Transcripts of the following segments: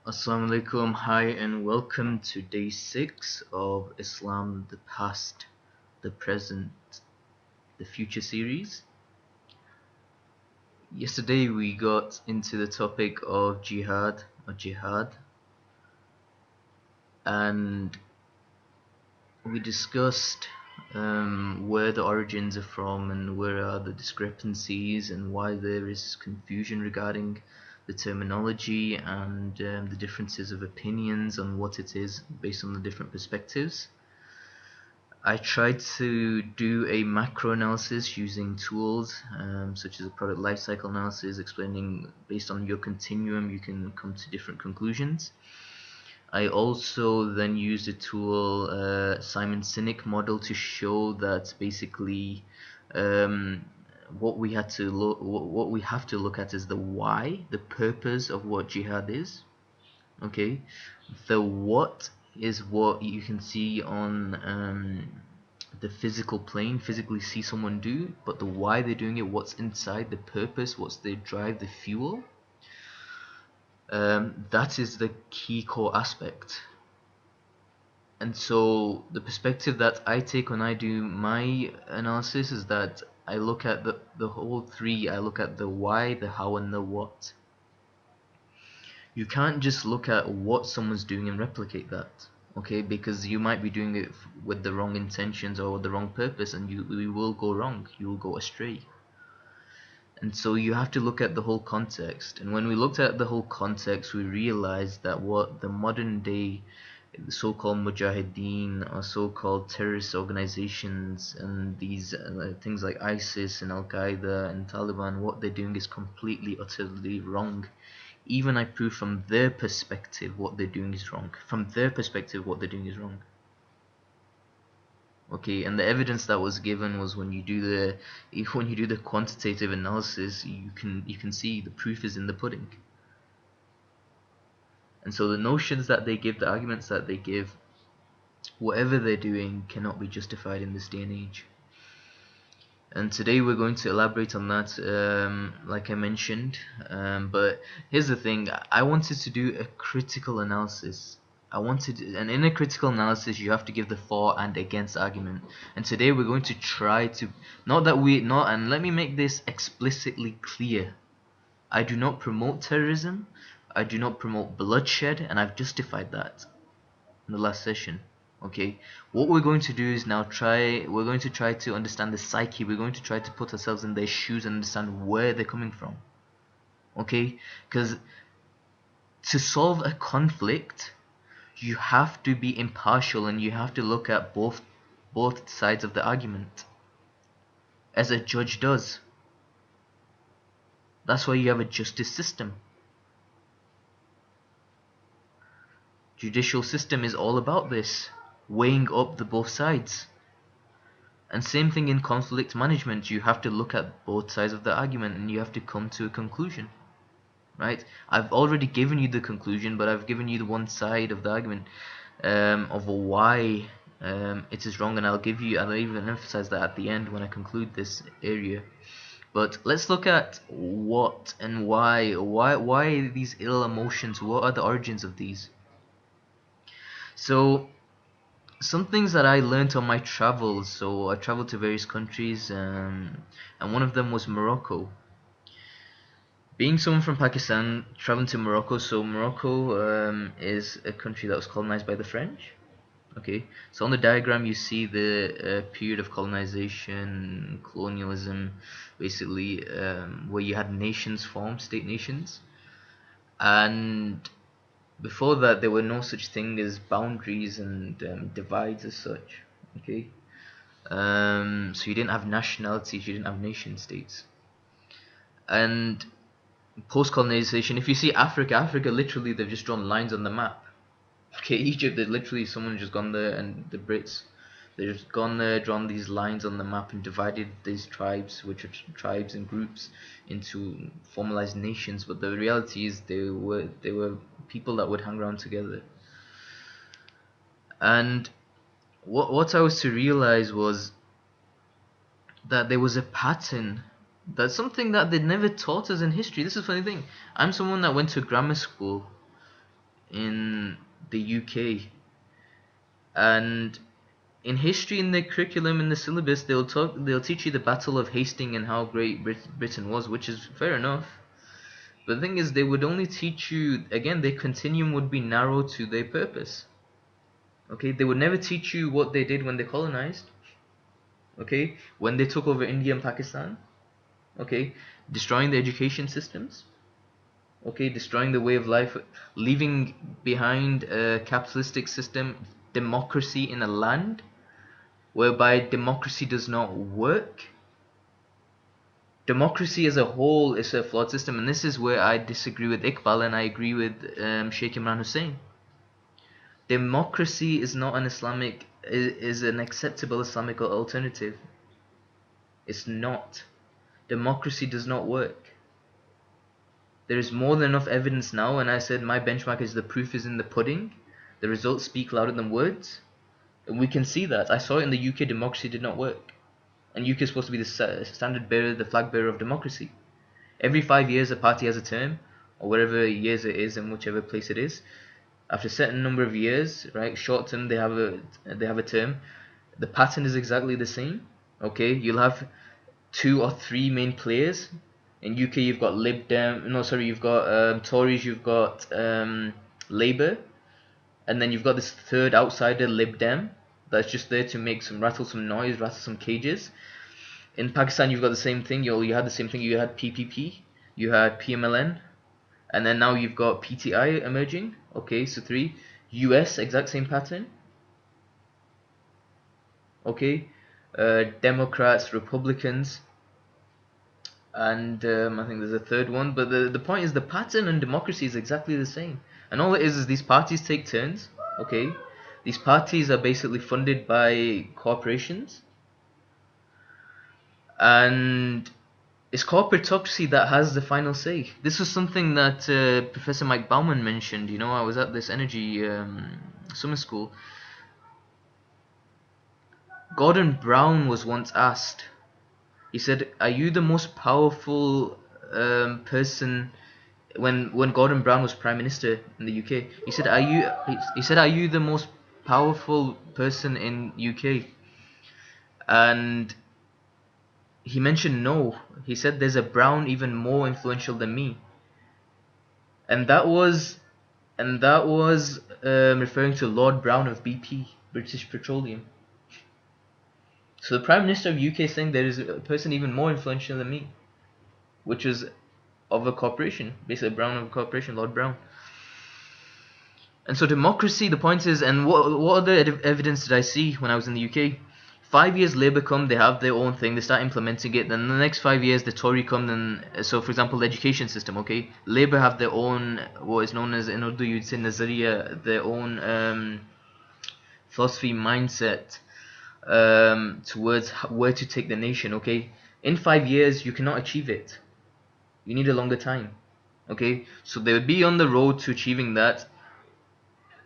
Assalamu alaikum, hi and welcome to day 6 of Islam, the Past, the Present, the Future series. Yesterday we got into the topic of Jihad, and we discussed where the origins are from and where are the discrepancies and why there is confusion regarding the terminology and the differences of opinions on what it is based on the different perspectives. I tried to do a macro analysis using tools such as a product lifecycle analysis, explaining based on your continuum you can come to different conclusions. I also then used a tool, Simon Sinek model, to show that basically what we have to look at is the why, the purpose of what jihad is. Okay, the what is what you can see on the physical plane, physically see someone do, but the why they're doing it, what's inside, the purpose, what's their drive, the fuel. That is the key core aspect. And so the perspective that I take when I do my analysis is that I look at the whole three. I look at the why, the how, and the what. You can't just look at what someone's doing and replicate that, okay? Because you might be doing it with the wrong intentions or the wrong purpose, and you will go wrong. You will go astray. And so you have to look at the whole context. And when we looked at the whole context, we realized that what the modern day so-called Mujadeed or so-called terrorist organizations and these things like ISIS and Al-Qaeda and Taliban, what they're doing is completely, utterly wrong. Even I prove from their perspective what they're doing is wrong. From their perspective, what they're doing is wrong. Okay, and the evidence that was given was when you do the quantitative analysis, you can see the proof is in the pudding. And so the notions that they give, the arguments that they give, whatever they're doing cannot be justified in this day and age. And today we're going to elaborate on that, like I mentioned. But here's the thing: I wanted to do a critical analysis. And in a critical analysis, you have to give the for and against argument. And today we're going to try to, and let me make this explicitly clear. I do not promote terrorism. I do not promote bloodshed, and I've justified that in the last session. Okay, what we're going to do is we're going to try to understand the psyche. We're going to try to put ourselves in their shoes and understand where they're coming from. Okay, because to solve a conflict, you have to be impartial and you have to look at both sides of the argument, as a judge does. That's why you have a justice system. Judicial system is all about this, weighing up the both sides. And same thing in conflict management, you have to look at both sides of the argument and you have to come to a conclusion. Right? I've already given you the conclusion, but I've given you the one side of the argument of why it is wrong, and I'll even emphasize that at the end when I conclude this area. But let's look at what and why these ill emotions. What are the origins of these? So some things that I learned on my travels. So I traveled to various countries, and one of them was Morocco. Being someone from Pakistan, traveling to Morocco. So Morocco is a country that was colonized by the French. Okay, so on the diagram you see the period of colonization, colonialism, basically, where you had nations formed, state nations, and before that there were no such thing as boundaries and divides as such. Okay, so you didn't have nationalities, you didn't have nation states. And post-colonization, if you see Africa literally they've just drawn lines on the map. Okay, Egypt, they literally, someone just gone there, and the Brits, they've just gone there, drawn these lines on the map and divided these tribes, which are tribes and groups, into formalized nations. But the reality is they were people that would hang around together. And what I was to realize was that there was a pattern. That's something that they never taught us in history. This is a funny thing. I'm someone that went to grammar school. in the UK. And in history, in the curriculum, in the syllabus, they'll teach you the Battle of Hastings and how great Britain was, which is fair enough. But the thing is, they would only teach you, again, their continuum would be narrow to their purpose. Okay, they would never teach you what they did when they colonized. Okay, when they took over India and Pakistan. Okay, destroying the education systems. Okay, destroying the way of life, leaving behind a capitalistic system, democracy in a land whereby democracy does not work. Democracy as a whole is a flawed system, and this is where I disagree with Iqbal and I agree with Sheikh Imran Hussein. Democracy is not an is an acceptable Islamic alternative. It's not. Democracy does not work. There is more than enough evidence now, and I said my benchmark is the proof is in the pudding. The results speak louder than words. And we can see that. I saw it in the UK, democracy did not work. And UK is supposed to be the standard bearer, the flag bearer of democracy. Every 5 years a party has a term, or whatever years it is in whichever place it is. After a certain number of years, right, short term they have a term. The pattern is exactly the same. Okay, you'll have 2 or 3 main players. In UK you've got you've got Tories, you've got Labour, and then you've got this third outsider, Lib Dem, that's just there to rattle some noise, rattle some cages. In Pakistan you've got the same thing. You had the same thing. You had PPP, you had PMLN, and then now you've got PTI emerging. Okay, so 3. US, exact same pattern. Okay, Democrats, Republicans, and I think there's a third one. But the point is the pattern in democracy is exactly the same. And all it is these parties take turns. Okay, these parties are basically funded by corporations, and it's corporatocracy that has the final say. This was something that Professor Mike Bauman mentioned. I was at this energy summer school. Gordon Brown was once asked. He said, "Are you the most powerful person?" When Gordon Brown was Prime Minister in the UK, he said, "Are you?" He said, "Are you the most powerful person in UK?" And he mentioned no. He said, "There's a Brown even more influential than me," and that was referring to Lord Brown of BP, British Petroleum. So the Prime Minister of UK is saying there is a person even more influential than me, which is of a corporation, basically Brown of a corporation, Lord Brown. And so democracy, the point is, and what other evidence did I see when I was in the UK? 5 years Labour come, they have their own thing, they start implementing it. Then the next 5 years the Tory come, then so for example the education system, okay, Labour have their own, what is known as in Urdu you'd say Nazariya, their own philosophy mindset towards where to take the nation. Okay, in 5 years you cannot achieve it. You need a longer time. Okay, so they would be on the road to achieving that,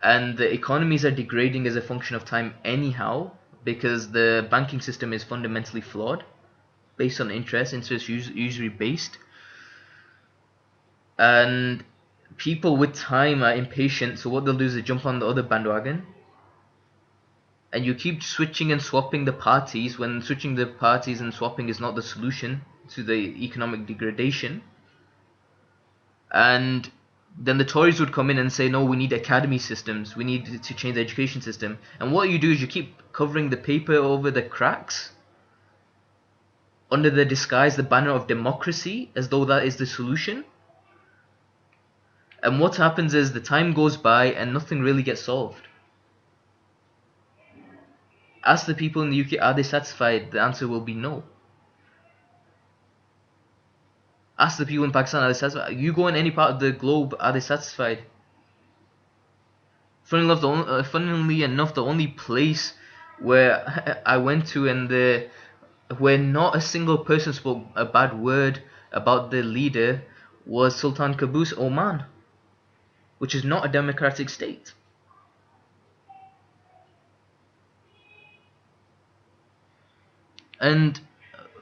and the economies are degrading as a function of time anyhow, because the banking system is fundamentally flawed, based on interest usually based, and people with time are impatient, so what they'll do is they jump on the other bandwagon, and you keep switching and swapping the parties when switching the parties and swapping is not the solution to the economic degradation. And then the Tories would come in and say, no, we need academy systems, we need to change the education system. And what you do is you keep covering the paper over the cracks under the disguise, the banner of democracy, as though that is the solution. And what happens is the time goes by and nothing really gets solved. Ask the people in the UK, are they satisfied? The answer will be no. Ask the people in Pakistan, are they satisfied? You go in any part of the globe, are they satisfied? Funnily enough, the only place where I went to and where not a single person spoke a bad word about the leader was Sultan Qaboos, Oman, which is not a democratic state. And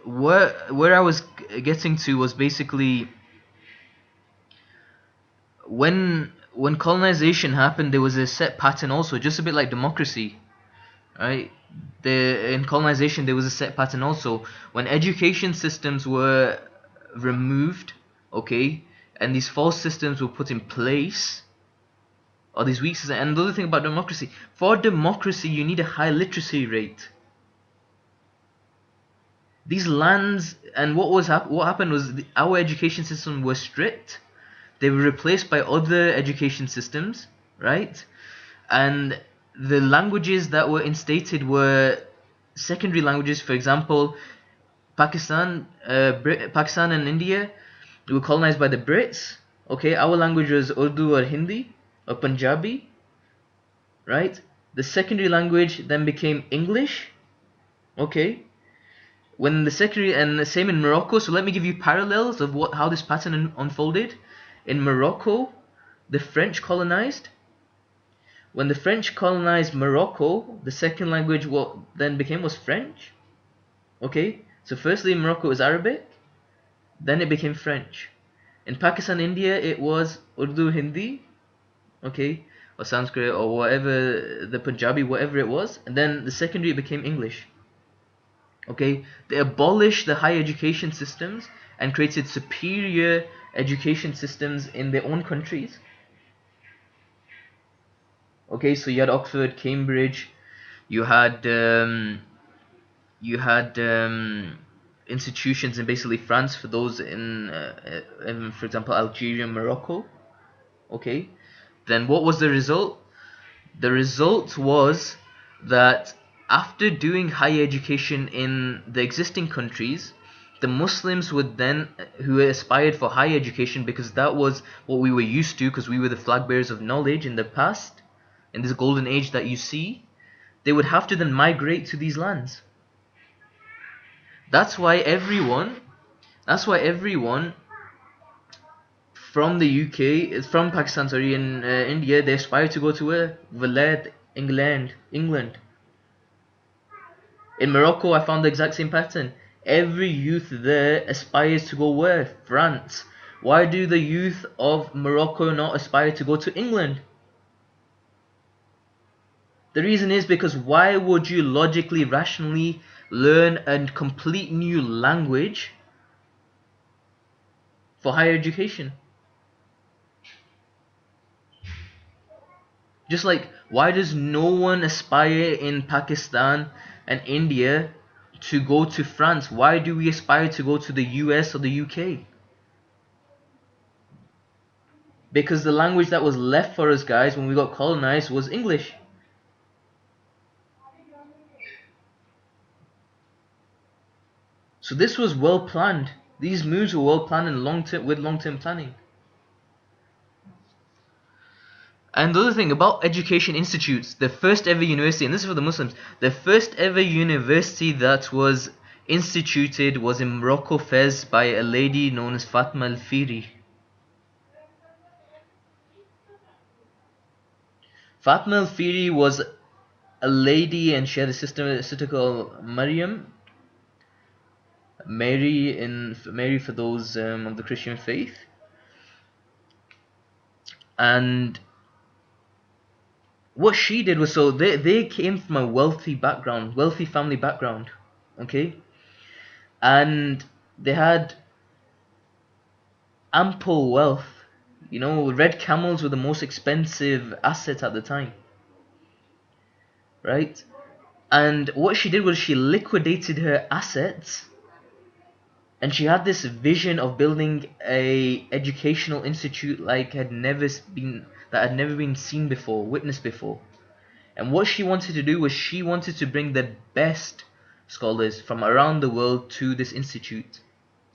where I was getting to was basically when when colonization happened, there was a set pattern also, just a bit like democracy, right? In colonization, there was a set pattern also. When education systems were removed, okay, and these false systems were put in place, or these weak systems. And the other thing about democracy, for democracy, you need a high literacy rate. These lands, and what happened was our education system was strict. They were replaced by other education systems, right? And the languages that were instated were secondary languages. For example, Pakistan and India were colonized by the Brits. Okay, our language was Urdu or Hindi or Punjabi, right? The secondary language then became English. Okay, when the secondary, and the same in Morocco. So let me give you parallels of how this pattern unfolded. In Morocco, the French colonized. When the French colonized Morocco, the second language what then became was French. Okay, so firstly in Morocco it was Arabic, then it became French. In Pakistan, India, it was Urdu, Hindi, okay, or Sanskrit or whatever, the Punjabi, whatever it was, and then the secondary became English. Okay, they abolished the higher education systems and created superior education systems in their own countries. Okay, so you had Oxford, Cambridge, you had institutions in basically France for those in, for example, Algeria, Morocco. Okay, then what was the result? The result was that after doing higher education in the existing countries, the Muslims would then, who aspired for higher education, because that was what we were used to, because we were the flag bearers of knowledge in the past, in this golden age that you see, they would have to then migrate to these lands. That's why everyone from the UK, from Pakistan, sorry, in India, they aspire to go to where? Valette, England. In Morocco, I found the exact same pattern. Every youth there aspires to go where? France. Why do the youth of Morocco not aspire to go to England? The reason is because why would you logically, rationally learn a complete new language for higher education? Just like, why does no one aspire in Pakistan and India to go to France? Why do we aspire to go to the US or the UK? Because the language that was left for us guys when we got colonized was English. So this was well planned. These moves were well planned and long-term planning. And the other thing about education institutes, the first ever university, and this is for the Muslims, the first ever university that was instituted was in Morocco, Fez, by a lady known as Fatma al-Firi. Fatma al-Firi was a lady, and she had a sister called Maryam, Mary for those of the Christian faith. And what she did was, so they came from a wealthy family background, okay, and they had ample wealth. You know, red camels were the most expensive asset at the time, right? And what she did was she liquidated her assets, and she had this vision of building a educational institute like had never been seen before, witnessed before. And what she wanted to do was she wanted to bring the best scholars from around the world to this institute,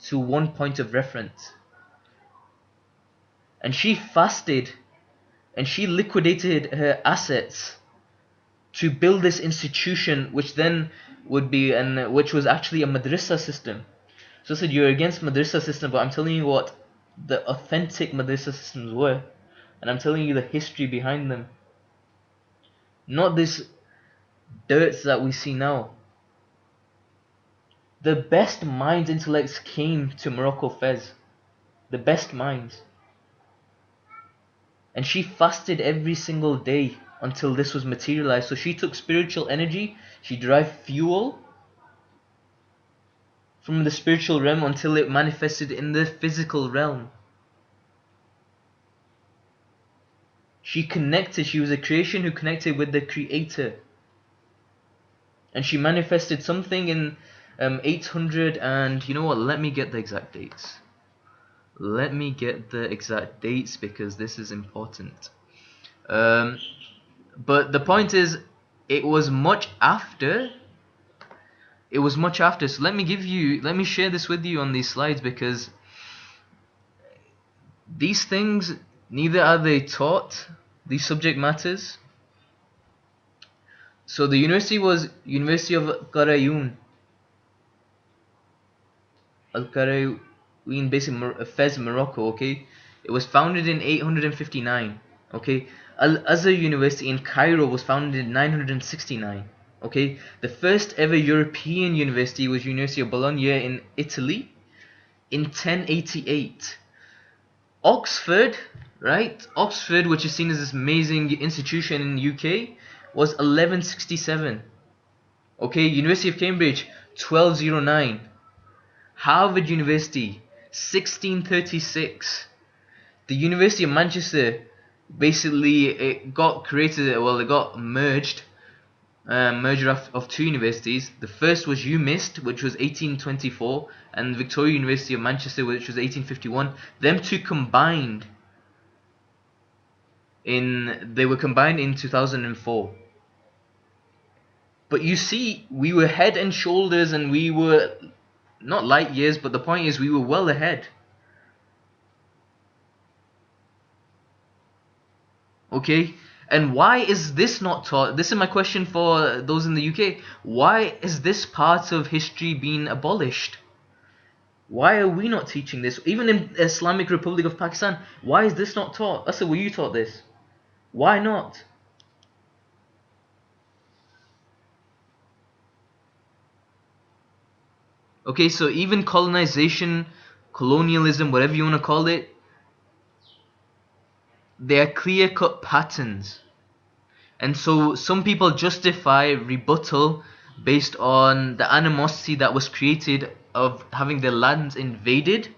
to one point of reference. And she fasted and she liquidated her assets to build this institution, which then would be, and which was actually a madrasa system. So I said, you're against madrasa system, but I'm telling you what the authentic madrasa systems were, and I'm telling you the history behind them, not this dirt that we see now. The best minds, intellects came to Morocco, Fez. The best minds. and she fasted every single day until this was materialized. So she took spiritual energy, she derived fuel from the spiritual realm until it manifested in the physical realm. She connected, she was a creation who connected with the creator. And she manifested something in 800, and you know what, let me get the exact dates. Let me get the exact dates because this is important. But the point is, it was much after. It was much after. So let me share this with you on these slides, because these things, neither are they taught, these subject matters. So the university was University of Qarayun. Al-Qarayun, based in Fez, Morocco, okay? It was founded in 859, okay? Al-Azhar University in Cairo was founded in 969, okay? The first ever European university was University of Bologna in Italy in 1088. Oxford, right? Oxford, which is seen as this amazing institution in the UK, was 1167. Okay, University of Cambridge, 1209. Harvard University, 1636. The University of Manchester, basically, it got created, well, it got merged, merger of two universities. The first was UMIST, which was 1824, and Victoria University of Manchester, which was 1851. Them two combined they were combined in 2004. But you see, we were head and shoulders, and we were not light years, but the point is we were well ahead. Okay? And why is this not taught? This is my question for those in the UK. Why is this part of history being abolished? Why are we not teaching this? Even in Islamic Republic of Pakistan, why is this not taught? Asad, were you taught this? Why not? Okay, so even colonization, colonialism, whatever you want to call it, they are clear-cut patterns. And so some people justify rebuttal based on the animosity that was created of having their lands invaded,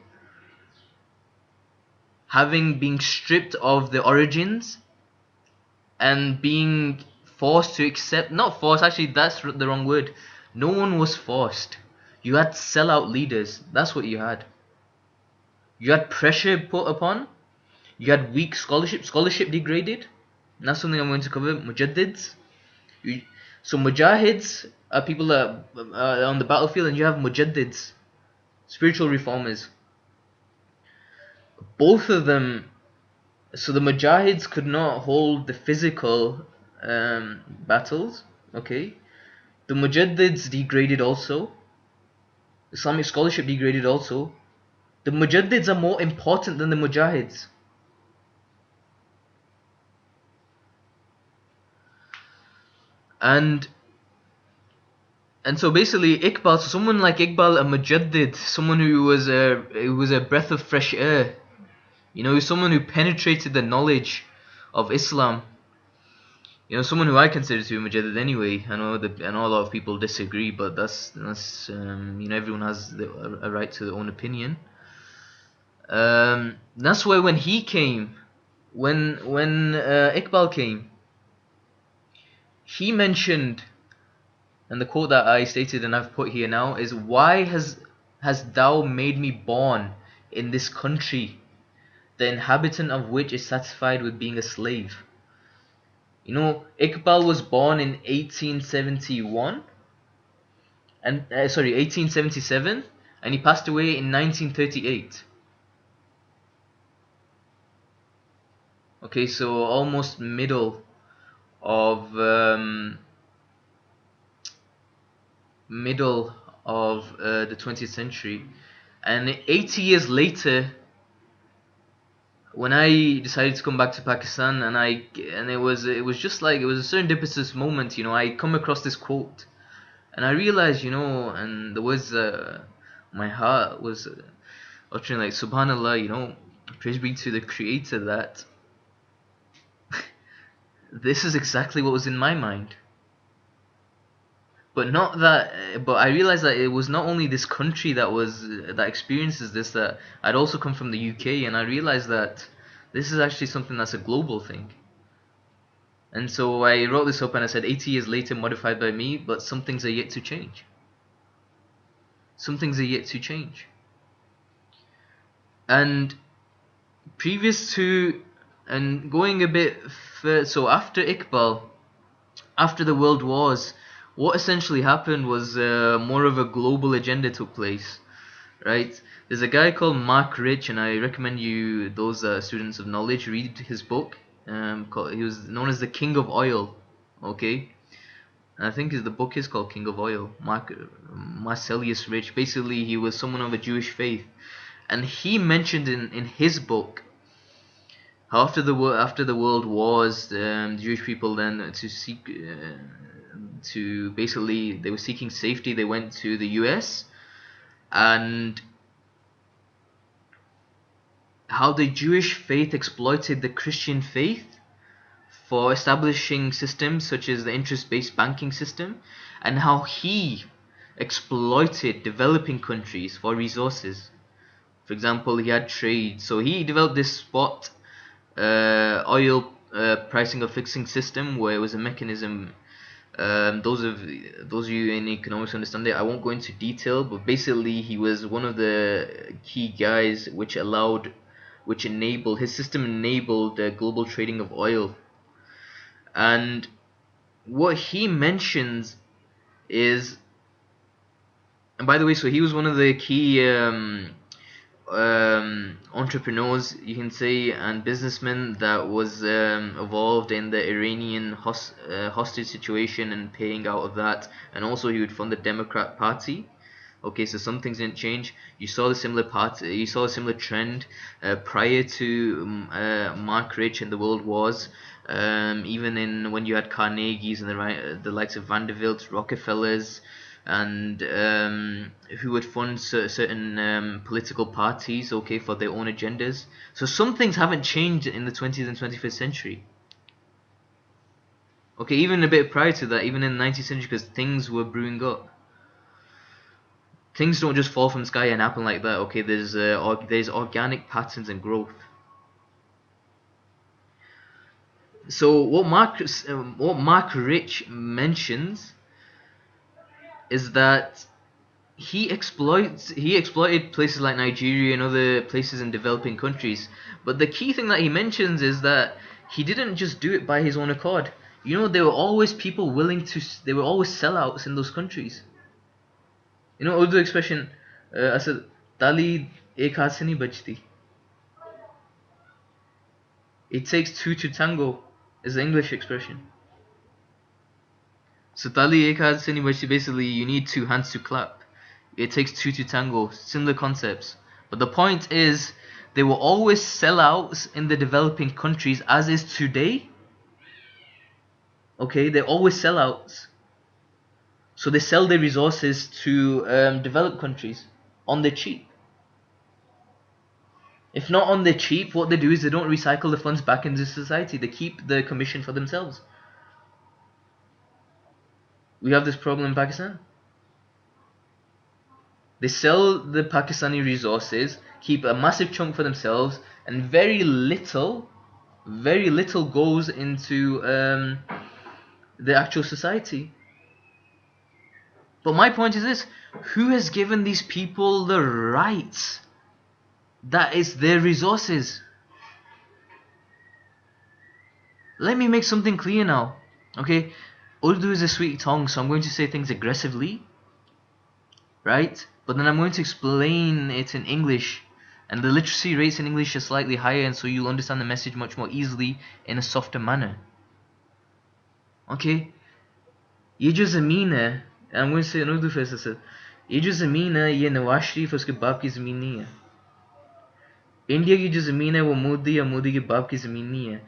having been stripped of the origins, and being forced to accept, not forced, actually that's the wrong word. No one was forced. You had sellout leaders. That's what you had. You had pressure put upon. You had weak scholarship. Scholarship degraded. And that's something I'm going to cover. Mujadeeds. So mujahids are people that are on the battlefield, and you have mujaddeds, spiritual reformers. Both of them. So the mujahids could not hold the physical battles. Okay. The mujaddids degraded also. Islamic scholarship degraded also. The mujaddids are more important than the mujahids. And so basically Iqbal, so someone like Iqbal, a mujaddid, someone who was a breath of fresh air, you know, someone who penetrated the knowledge of Islam, you know, someone who I consider to be mujaddid anyway. I know a lot of people disagree, but that's you know, everyone has a right to their own opinion. That's why when he came, when Iqbal came, he mentioned, and the quote that I stated and I've put here now is, "Why has thou made me born in this country, the inhabitant of which is satisfied with being a slave?" You know, Iqbal was born in 1871, and 1877, and he passed away in 1938. Okay, so almost of middle of the 20th century. And 80 years later, when I decided to come back to Pakistan, and it was just like, it was a serendipitous moment, you know. I come across this quote, and I realized, you know, and the words my heart was uttering, like, Subhanallah, you know, praise be to the Creator, that This is exactly what was in my mind. But not that. But I realized that it was not only this country that experiences this. That I'd also come from the UK, and I realized that this is actually something that's a global thing. And so I wrote this up, and I said 80 years later, modified by me, but some things are yet to change. Some things are yet to change. And previous to, and going a bit further, so after Iqbal, after the world wars, what essentially happened was more of a global agenda took place, right? There's a guy called Mark Rich, and I recommend you, those students of knowledge, read his book. He was known as the King of Oil, okay? And I think the book is called King of Oil. Marcellus Rich. Basically, he was someone of a Jewish faith, and he mentioned in his book how after the world wars, the Jewish people then to basically they were seeking safety. They went to the U.S. and how the Jewish faith exploited the Christian faith for establishing systems such as the interest-based banking system, and how he exploited developing countries for resources. For example, he had trade, so he developed this spot oil pricing or fixing system where it was a mechanism. Those of you in economics understand it. I won't go into detail, but basically he was one of the key guys which enabled his system enabled the global trading of oil. And what he mentions is, and by the way, so he was one of the key entrepreneurs, you can say, and businessmen that was involved in the Iranian hostage situation and paying out of that, and also he would fund the Democrat Party. Okay, so some things didn't change. You saw the similar you saw a similar trend prior to Mark Rich and the World Wars. Even in when you had Carnegie's and the likes of Vanderbilt, Rockefellers, and who would fund certain political parties, okay, for their own agendas. So some things haven't changed in the 20th and 21st century. Okay, even a bit prior to that, even in the 19th century, because things were brewing up. Things don't just fall from the sky and happen like that. Okay, there's organic patterns and growth. So what Mark Rich mentions is that he exploited places like Nigeria and other places in developing countries. But the key thing that he mentions is that he didn't just do it by his own accord. You know, there were always people there were always sellouts in those countries. You know, Urdu expression, asad tali ek haath se nahi bachti. It takes two to tango is the English expression. So tali ek haath se nahi bachti, basically you need two hands to clap. It takes two to tango, similar concepts. But the point is, there were always sellouts in the developing countries, as is today. Okay, they're always sellouts. So they sell their resources to developed countries on the cheap. If not on the cheap, what they do is they don't recycle the funds back into society. They keep the commission for themselves. We have this problem in Pakistan. They sell the Pakistani resources, keep a massive chunk for themselves, and very little goes into the actual society. But my point is this: who has given these people the rights? That is their resources. Let me make something clear now. Okay, Urdu is a sweet tongue, so I'm going to say things aggressively, right? But then I'm going to explain it in English, and the literacy rates in English are slightly higher, and so you'll understand the message much more easily in a softer manner. Okay, ये जो ज़मीन है, I'm going to say in Urdu first, sir. ये जो ज़मीन है, ये नवाज शरीफ उसके बाप की ज़मीन नहीं है. इंडिया की जो ज़मीन है वो मोदी या मोदी के बाप की ज़मीन नहीं है.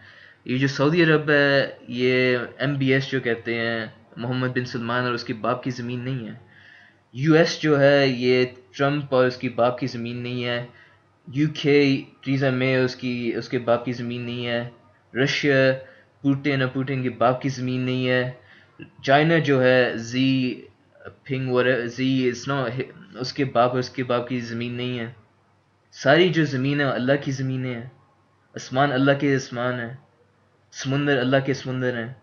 ये जो सऊदी अरब है, ये MBS जो कहते हैं, मोहम्मद बिन सलमान, और उसके बाप की ज़मीन नहीं है. US जो है, ये ट्रंप और उसकी बाप की ज़मीन नहीं है. UK टीज़ा मे उसके बाप की ज़मीन नहीं है. रशिया पूटे न पूटेंगे बाप की ज़मीन नहीं है. चाइना जो है जी पिंग जी इट्स नॉट उसके बाप की ज़मीन नहीं है. सारी जो ज़मीन है अल्लाह की ज़मीनें हैं. आसमान अल्लाह के आसमान है. समुंदर अल्लाह के समुंदर हैं.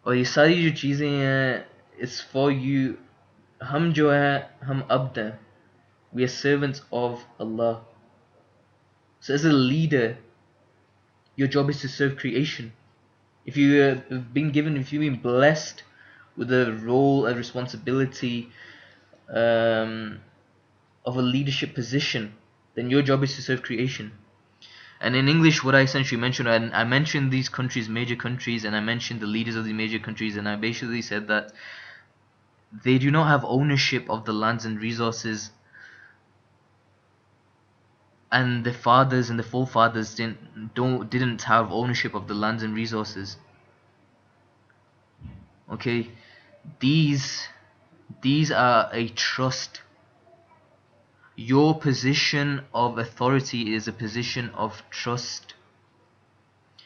और ये सारी जो चीज़ें हैं इट्स फॉर यू. हम जो है हम अब्द हैं. We are servants of Allah. So as a leader, your job is to serve creation. If you have been given, if you've been blessed with a role, a responsibility um, of a leadership position, then your job is to serve creation. And in English, what I essentially mentioned, I mentioned these countries, major countries, and I mentioned the leaders of the major countries, and I basically said that they do not have ownership of the lands and resources, and the fathers and the forefathers didn't have ownership of the lands and resources. Okay, these are a trust. Your position of authority is a position of trust,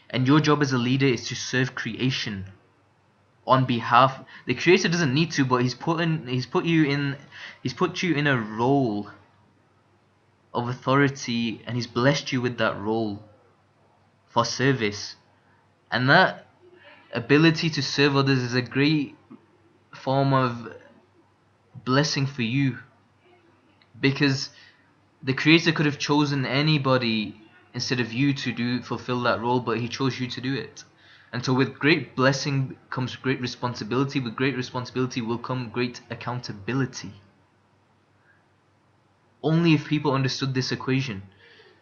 and your job as a leader is to serve creation on behalf. The creator doesn't need to, but he's put you in a role of authority, and he's blessed you with that role for service. And that ability to serve others is a great form of blessing for you, because the creator could have chosen anybody instead of you to fulfill that role, but he chose you to do it. And so with great blessing comes great responsibility. With great responsibility will come great accountability. Only if people understood this equation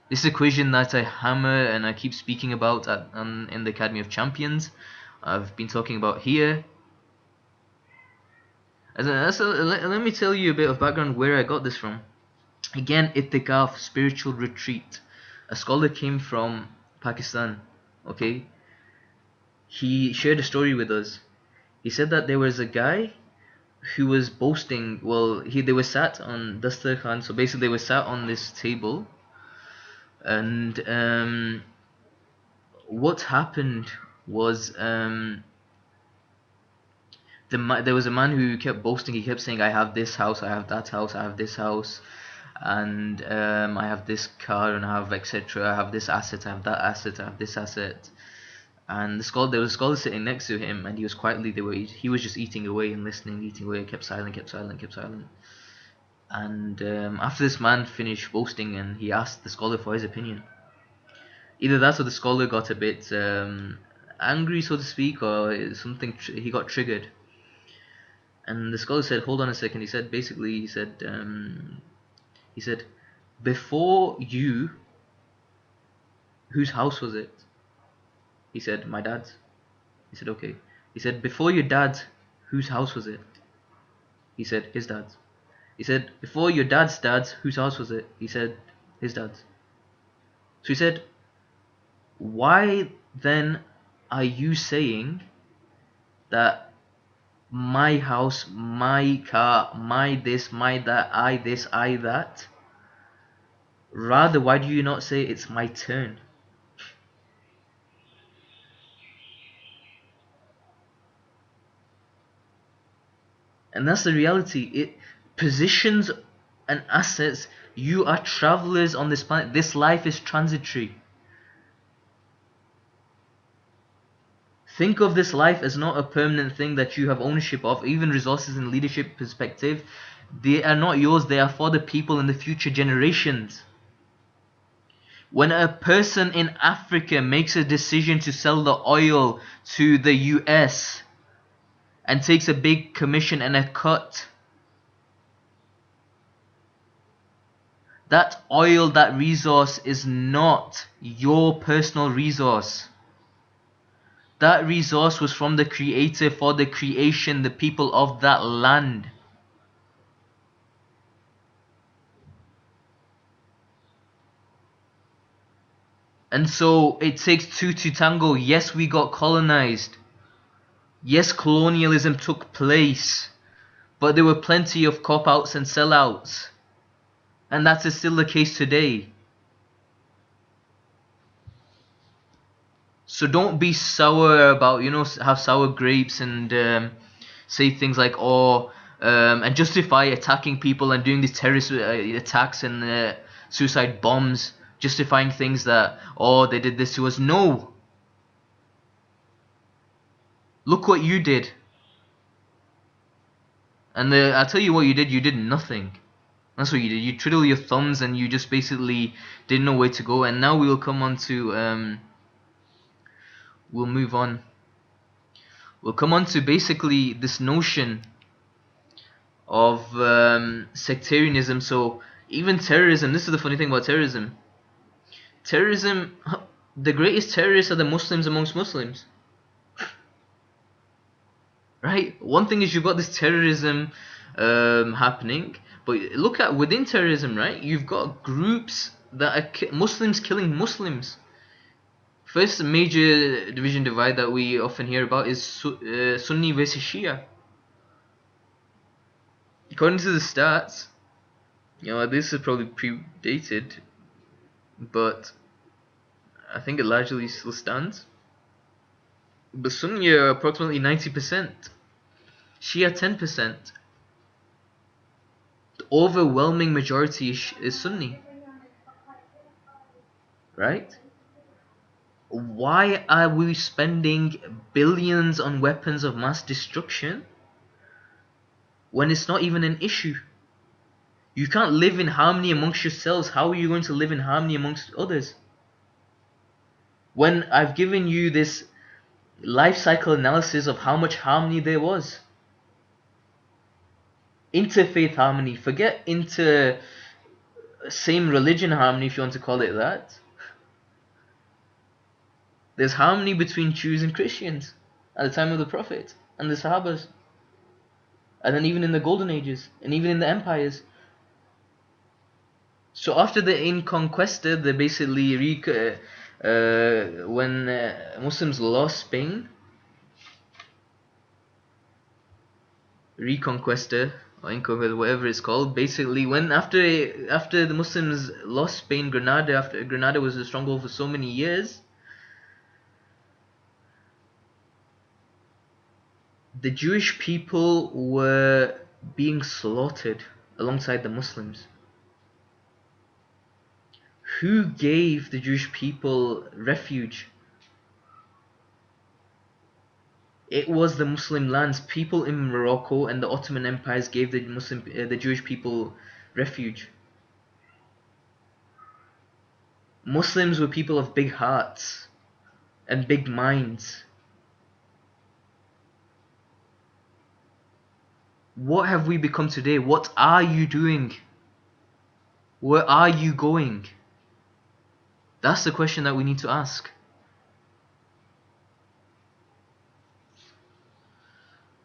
that I hammer and I keep speaking about in the Academy of Champions, I've been talking about here. Let me tell you a bit of background where I got this from. Again, itikaf, spiritual retreat. A scholar came from Pakistan, okay? He shared a story with us. He said that there was a guy who was boasting. Well, they were sat on Dastar so basically they were sat on this table, and what happened was there was a man who kept boasting. He kept saying, "I have this house, I have that house, I have this house, and I have this car, and I have etc. I have this asset, I have that asset, I have this asset." And there was a scholar sitting next to him, and he was quietly. He was just eating away and listening, eating away. Kept silent, kept silent, kept silent. And after this man finished boasting, and he asked the scholar for his opinion. Either that, or the scholar got a bit angry, so to speak, or something. He got triggered. And the scholar said, "Hold on a second." He said, basically, he said, "Before you, whose house was it?" He said, "My dad's." He said, "Okay." He said, "Before your dad's, whose house was it?" He said, "His dad's." He said, "Before your dad's, whose house was it?" He said, "His dad's." So he said, "Why then are you saying that my house, my car, my this, my that, I this, I that? Rather, why do you not say it's my turn?" And that's the reality. Positions and assets, you are travelers on this planet. This life is transitory. Think of this life as not a permanent thing that you have ownership of. Even resources in leadership perspective, they are not yours. They are for the people in the future generations. When a person in Africa makes a decision to sell the oil to the US and takes a big commission and a cut, that oil, that resource is not your personal resource. That resource was from the Creator for the creation, the people of that land. And so it takes two to tango. Yes, we got colonized. Yes, colonialism took place. But there were plenty of cop-outs and sellouts. And that is still the case today. So don't be sour about, have sour grapes and say things like, oh, and justify attacking people and doing these terrorist attacks and suicide bombs, justifying things that, oh, they did this to us. No. Look what you did. And I'll tell you what you did nothing. That's what you did. You twiddle your thumbs and you just basically didn't know where to go. And now we will come on to, we'll move on. We'll come on to basically this notion of sectarianism. So even terrorism, this is the funny thing about terrorism. Terrorism, the greatest terrorists are the Muslims amongst Muslims. Right? One thing is you've got this terrorism happening, but look at within terrorism, right? You've got groups that are Muslims killing Muslims. First major division divide that we often hear about is Sunni versus Shia. According to the stats, this is probably predated, but I think it largely still stands. But Sunni are approximately 90%, Shia 10%. The overwhelming majority is Sunni, right? Why are we spending billions on weapons of mass destruction when it's not even an issue? You can't live in harmony amongst yourselves. How are you going to live in harmony amongst others? When I've given you this life cycle analysis of how much harmony there was. Interfaith harmony. Forget same religion harmony, if you want to call it that. There's harmony between Jews and Christians at the time of the Prophet and the Sahabas. And then even in the Golden Ages, and even in the empires. So after the Inconquista, they basically when Muslims lost Spain, Reconquista or Inconquista, whatever it's called, basically when after the Muslims lost Spain, after Granada was a stronghold for so many years, the Jewish people were being slaughtered alongside the Muslims. Who gave the Jewish people refuge? It was the Muslim lands. People in Morocco and the Ottoman empires gave the Jewish people refuge. Muslims were people of big hearts and big minds. What have we become today? What are you doing? Where are you going? That's the question that we need to ask.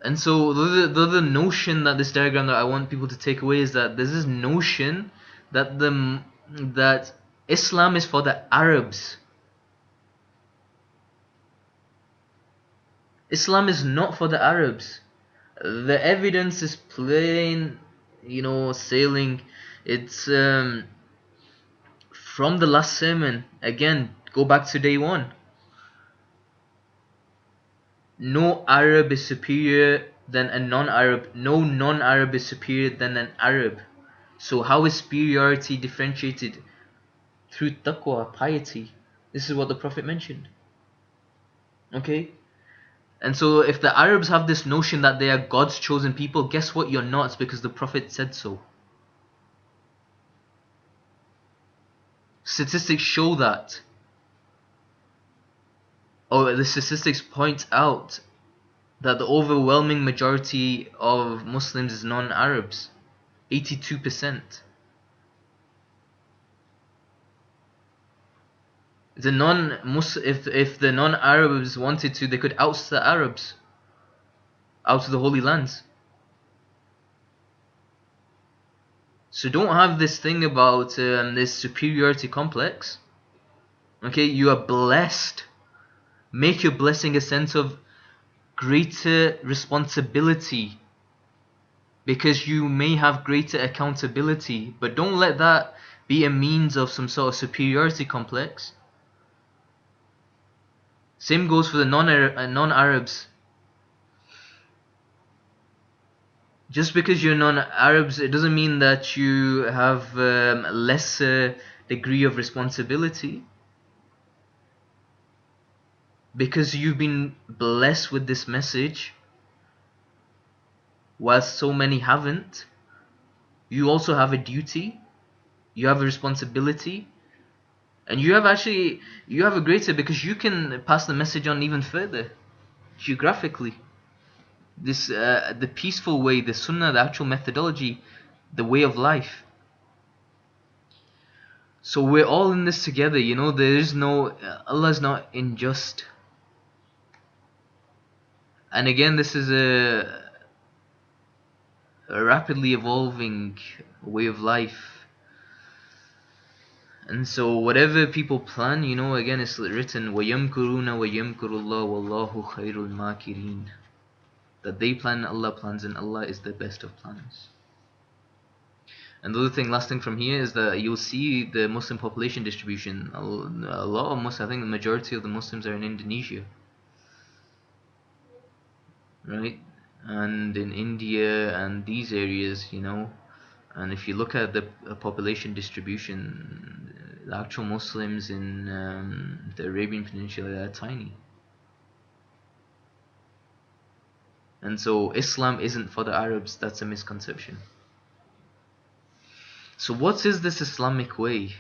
And so the other notion that this diagram that I want people to take away is that there's this notion that that Islam is for the Arabs. Islam is not for the Arabs. The evidence is plain, sailing. It's from the last sermon. Again, go back to day one. No Arab is superior than a non-Arab. No non-Arab is superior than an Arab. So how is superiority differentiated? Through taqwa, piety. This is what the Prophet mentioned. Okay? And so if the Arabs have this notion that they are God's chosen people, guess what? You're not. It's because the Prophet said so. Statistics show that. The statistics point out that the overwhelming majority of Muslims is non-Arabs. 82%. If the non-Arabs wanted to, they could oust the Arabs out of the Holy Lands. So don't have this thing about this superiority complex. Okay, you are blessed. Make your blessing a sense of greater responsibility. because you may have greater accountability, but don't let that be a means of some sort of superiority complex. Same goes for the non-Arabs. Just because you're non-Arabs, it doesn't mean that you have a lesser degree of responsibility. Because you've been blessed with this message, whilst so many haven't, you also have a duty, you have a responsibility, and you have a greater, because you can pass the message on even further, geographically. This the peaceful way, the sunnah, the actual methodology, the way of life. So we're all in this together, you know. There is no Allah is not unjust. And again, this is a rapidly evolving way of life. And so whatever people plan, you know, again it's written وَيَمْكُرُونَ وَيَمْكُرُ اللَّهُ وَاللَّهُ خَيْرُ الْمَاكِرِينَ, that they plan, Allah plans, and Allah is the best of planners. And the other thing, last thing from here, is that you'll see the Muslim population distribution. A lot of Muslims, I think the majority of the Muslims are in Indonesia, right? And in India and these areas, you know. And if you look at the population distribution, the actual Muslims in the Arabian Peninsula are tiny. And so Islam isn't for the Arabs. That's a misconception. So what is this Islamic way?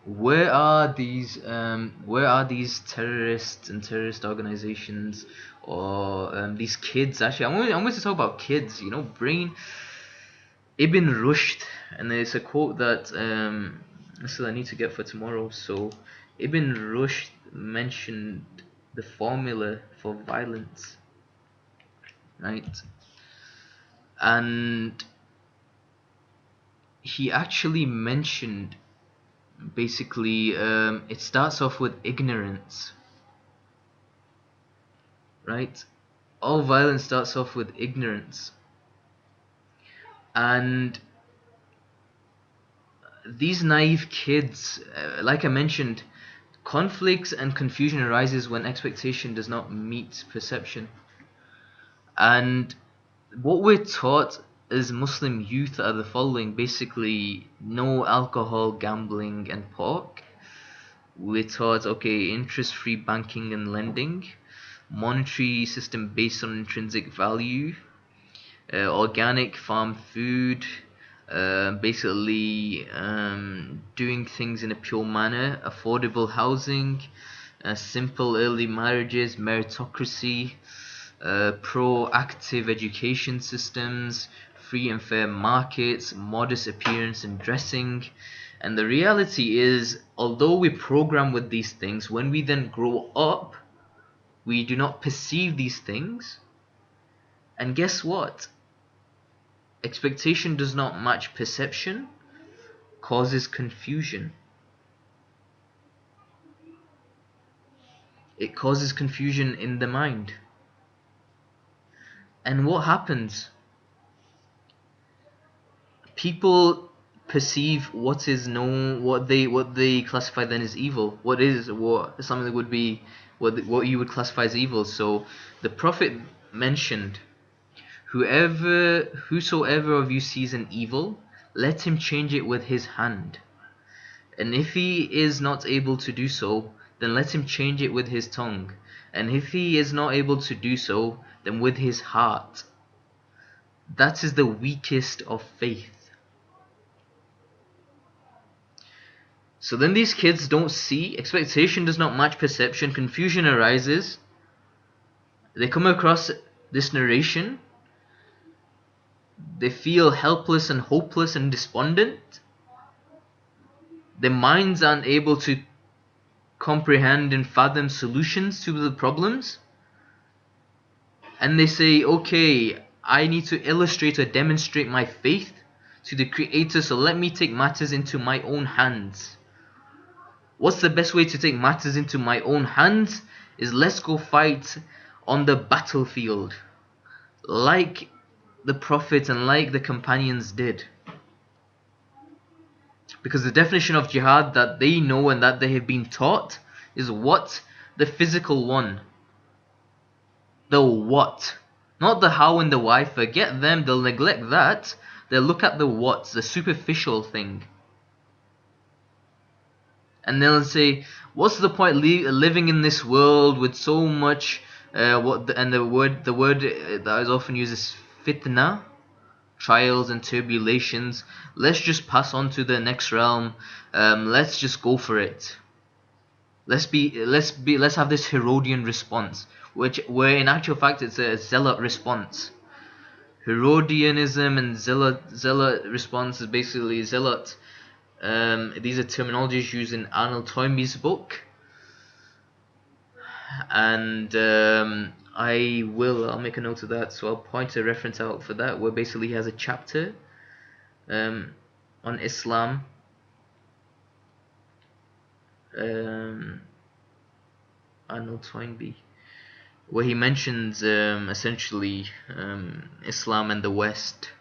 Where are these terrorists and terrorist organizations, or these kids? Actually, I'm going to talk about kids. You know, brain. Ibn Rushd, and there's a quote that I need to get for tomorrow. So Ibn Rushd mentioned the formula for violence, right? And he actually mentioned, basically, it starts off with ignorance, right? All violence starts off with ignorance. And these naive kids, like I mentioned, conflicts and confusion arises when expectation does not meet perception. And what we're taught as Muslim youth are the following: basically, no alcohol, gambling, and pork. We're taught, okay, interest-free banking and lending, monetary system based on intrinsic value, organic farm food, basically doing things in a pure manner, affordable housing, simple early marriages, meritocracy, proactive education systems, free and fair markets, modest appearance and dressing. And the reality is, although we program with these things, when we then grow up, we do not perceive these things. And guess what? Expectation does not match perception, causes confusion. It causes confusion in the mind. And what happens? People perceive what is known, what they classify then as evil. What something that would be what you would classify as evil. So the Prophet mentioned, whosoever of you sees an evil, let him change it with his hand. And if he is not able to do so, then let him change it with his tongue. And if he is not able to do so, then with his heart. That is the weakest of faith. So then these kids don't see, expectation does not match perception, confusion arises. They come across this narration, they feel helpless and hopeless and despondent. Their minds aren't able to comprehend and fathom solutions to the problems. And they say, okay, I need to illustrate or demonstrate my faith to the Creator, so let me take matters into my own hands. What's the best way to take matters into my own hands? Is let's go fight on the battlefield. Like the Prophet and like the companions did. Because the definition of jihad that they know and that they have been taught is what? The physical one. The what. Not the how and the why. Forget them, they'll neglect that. They'll look at the what, the superficial thing. And they'll say, what's the point living in this world with so much the word that is often used is fitna, trials and tribulations. Let's just pass on to the next realm. Let's just go for it. Let's have this Herodian response, where in actual fact it's a zealot response. Herodianism and zealot response is basically zealot. These are terminologies used in Arnold Toynbee's book, and I'll make a note of that, so I'll point a reference out for that, where basically he has a chapter on Islam, Arnold Toynbee, where he mentions essentially Islam and the West,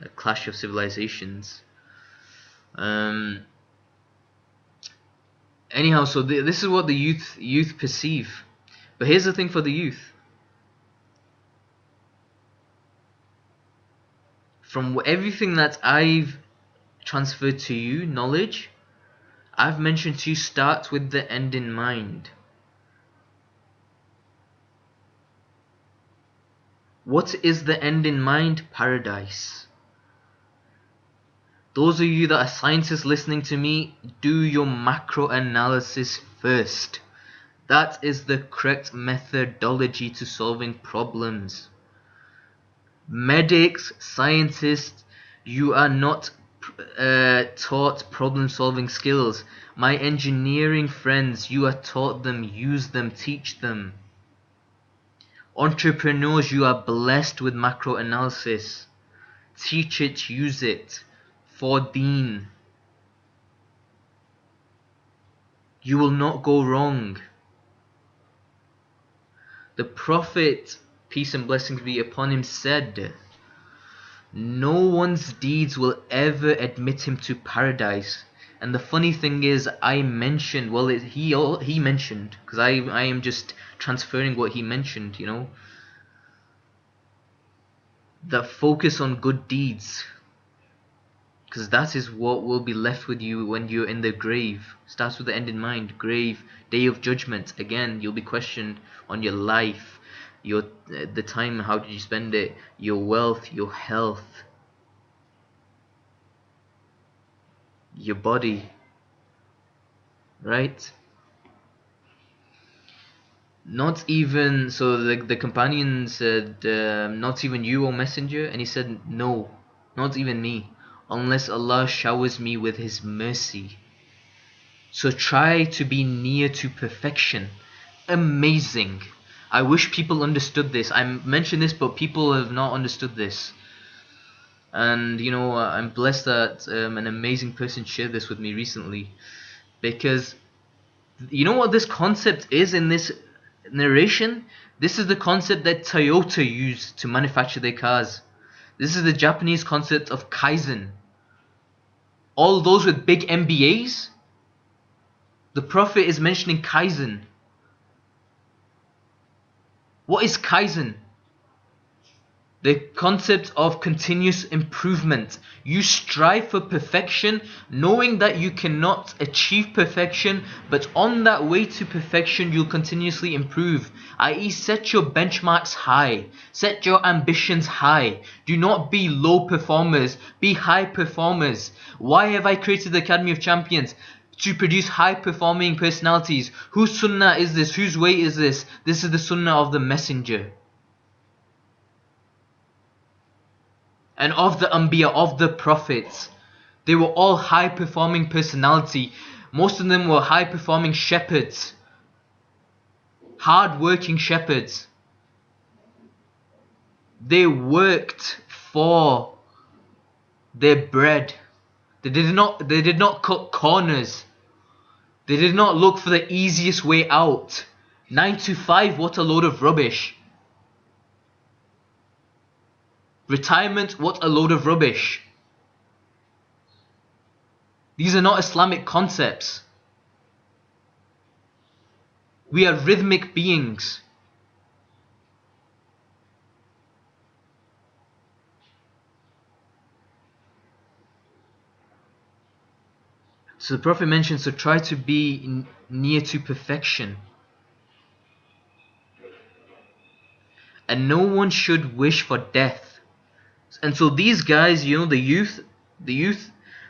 a clash of civilizations. Anyhow, so this is what the youth perceive. But here's the thing for the youth. From everything that I've transferred to you, knowledge, I've mentioned to you, start with the end in mind. What is the end in mind? Paradise. Those of you that are scientists listening to me, do your macro analysis first. That is the correct methodology to solving problems. Medics, scientists, you are not taught problem solving skills. My engineering friends, you are taught them, use them, teach them. Entrepreneurs, you are blessed with macro analysis. Teach it, use it. For deen. You will not go wrong. The Prophet, peace and blessings be upon him, said, no one's deeds will ever admit him to paradise. And the funny thing is, I mentioned, well, he mentioned, because I am just transferring what he mentioned, you know, that focus on good deeds. Because that is what will be left with you when you're in the grave. Starts with the end in mind. Grave, day of judgment. Again, you'll be questioned on your life, the time, how did you spend it, your wealth, your health, your body. Right? Not even, so the companion said, not even you, O Messenger? And he said, no, not even me, unless Allah showers me with His mercy. So try to be near to perfection. Amazing. I wish people understood this. I mentioned this, but people have not understood this. And you know, I'm blessed that an amazing person shared this with me recently. Because you know what this concept is in this narration? This is the concept that Toyota used to manufacture their cars. This is the Japanese concept of Kaizen. All those with big MBAs, the Prophet is mentioning Kaizen. What is Kaizen? The concept of continuous improvement. You strive for perfection, knowing that you cannot achieve perfection, but on that way to perfection, you'll continuously improve. I.e., set your benchmarks high. Set your ambitions high. Do not be low performers. Be high performers. Why have I created the Academy of Champions? To produce high-performing personalities. Whose sunnah is this? Whose way is this? This is the sunnah of the Messenger. And of the Anbiya, of the Prophets. They were all high-performing personality. Most of them were high-performing shepherds. Hard-working shepherds. They worked for their bread. They did not cut corners. They did not look for the easiest way out. 9 to 5, what a load of rubbish. Retirement, what a load of rubbish. These are not Islamic concepts. We are rhythmic beings. So the Prophet mentions to try to be near to perfection. And no one should wish for death. And so these guys, the youth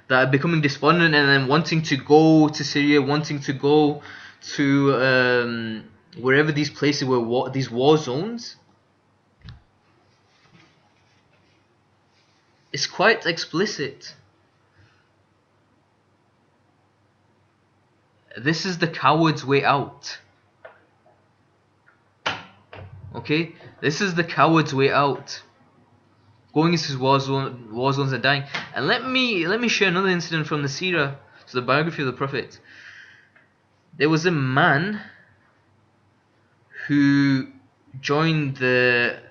that are becoming despondent and then wanting to go to Syria, wanting to go to wherever these places were, these war zones, it's quite explicit. This is the coward's way out. Okay? This is the coward's way out. Going into his war zones and dying. And let me share another incident from the Seerah, so the biography of the Prophet. There was a man who joined the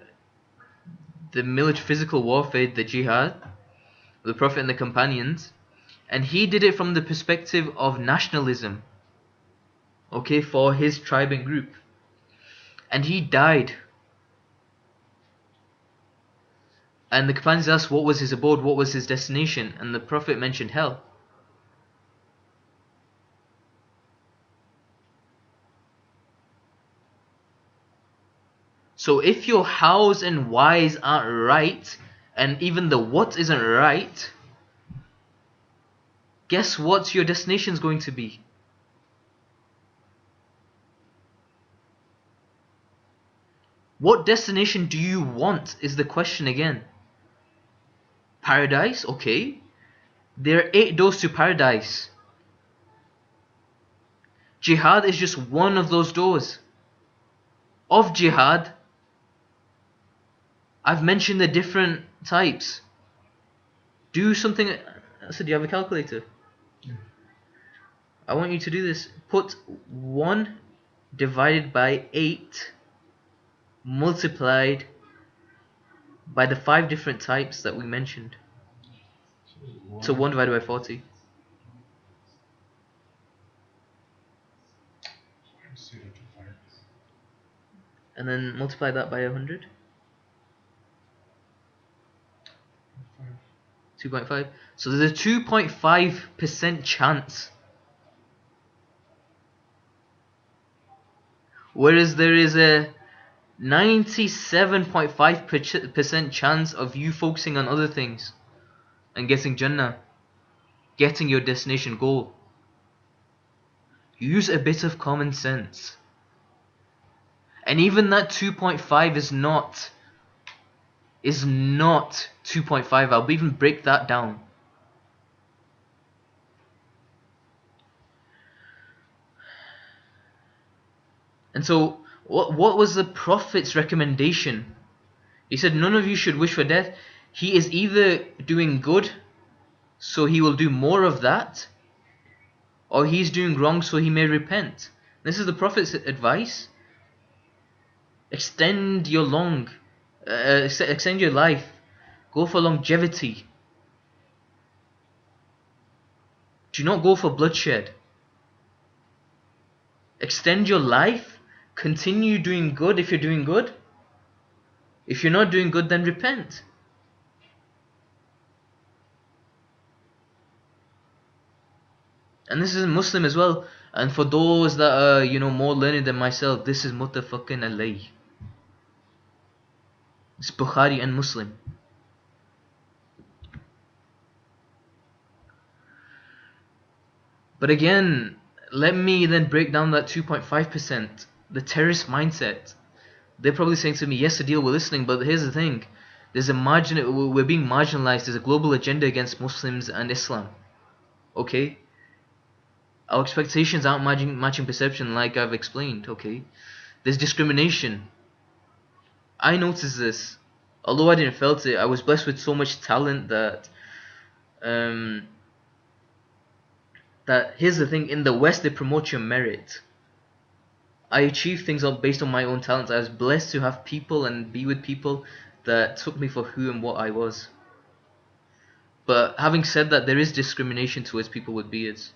military physical warfare, the Jihad, the Prophet and the companions, and he did it from the perspective of nationalism, okay, for his tribe and group. And he died. And the companions asked what was his abode, what was his destination, and the Prophet mentioned hell. So if your hows and whys aren't right, and even the what isn't right, guess what your destination is going to be? What destination do you want is the question again. Paradise, okay. There are 8 doors to paradise. Jihad is just one of those doors. Of jihad, I've mentioned the different types. Do something. So do you have a calculator? Yeah. I want you to do this. Put 1 divided by 8 multiplied by the 5 different types that we mentioned. So 1 divided by 40. And then multiply that by 100. 2.5. So there's a 2.5% chance. Whereas there is a 97.5% chance of you focusing on other things and getting Jannah, getting your destination goal. Use a bit of common sense. And even that 2.5 is not 2.5. I'll even break that down. And so what was the Prophet's recommendation? He said none of you should wish for death. He is either doing good, so he will do more of that, or he's doing wrong, so he may repent. This is the Prophet's advice. Extend your extend your life. Go for longevity. Do not go for bloodshed. Extend your life. Continue doing good if you're doing good. If you're not doing good, then repent. And this is a Muslim as well. And for those that are, more learned than myself, this is muttafaqun alayh. It's Bukhari and Muslim. But again, let me then break down that 2.5%. The terrorist mindset. They're probably saying to me, yes, Adil, we're listening, but here's the thing. We're being marginalized. There's a global agenda against Muslims and Islam. Okay? Our expectations aren't matching perception, like I've explained. Okay? There's discrimination. I noticed this. Although I didn't felt it, I was blessed with so much talent that here's the thing, in the West they promote your merit. I achieved things based on my own talents. I was blessed to have people and be with people that took me for who and what I was. But having said that, there is discrimination towards people with beards.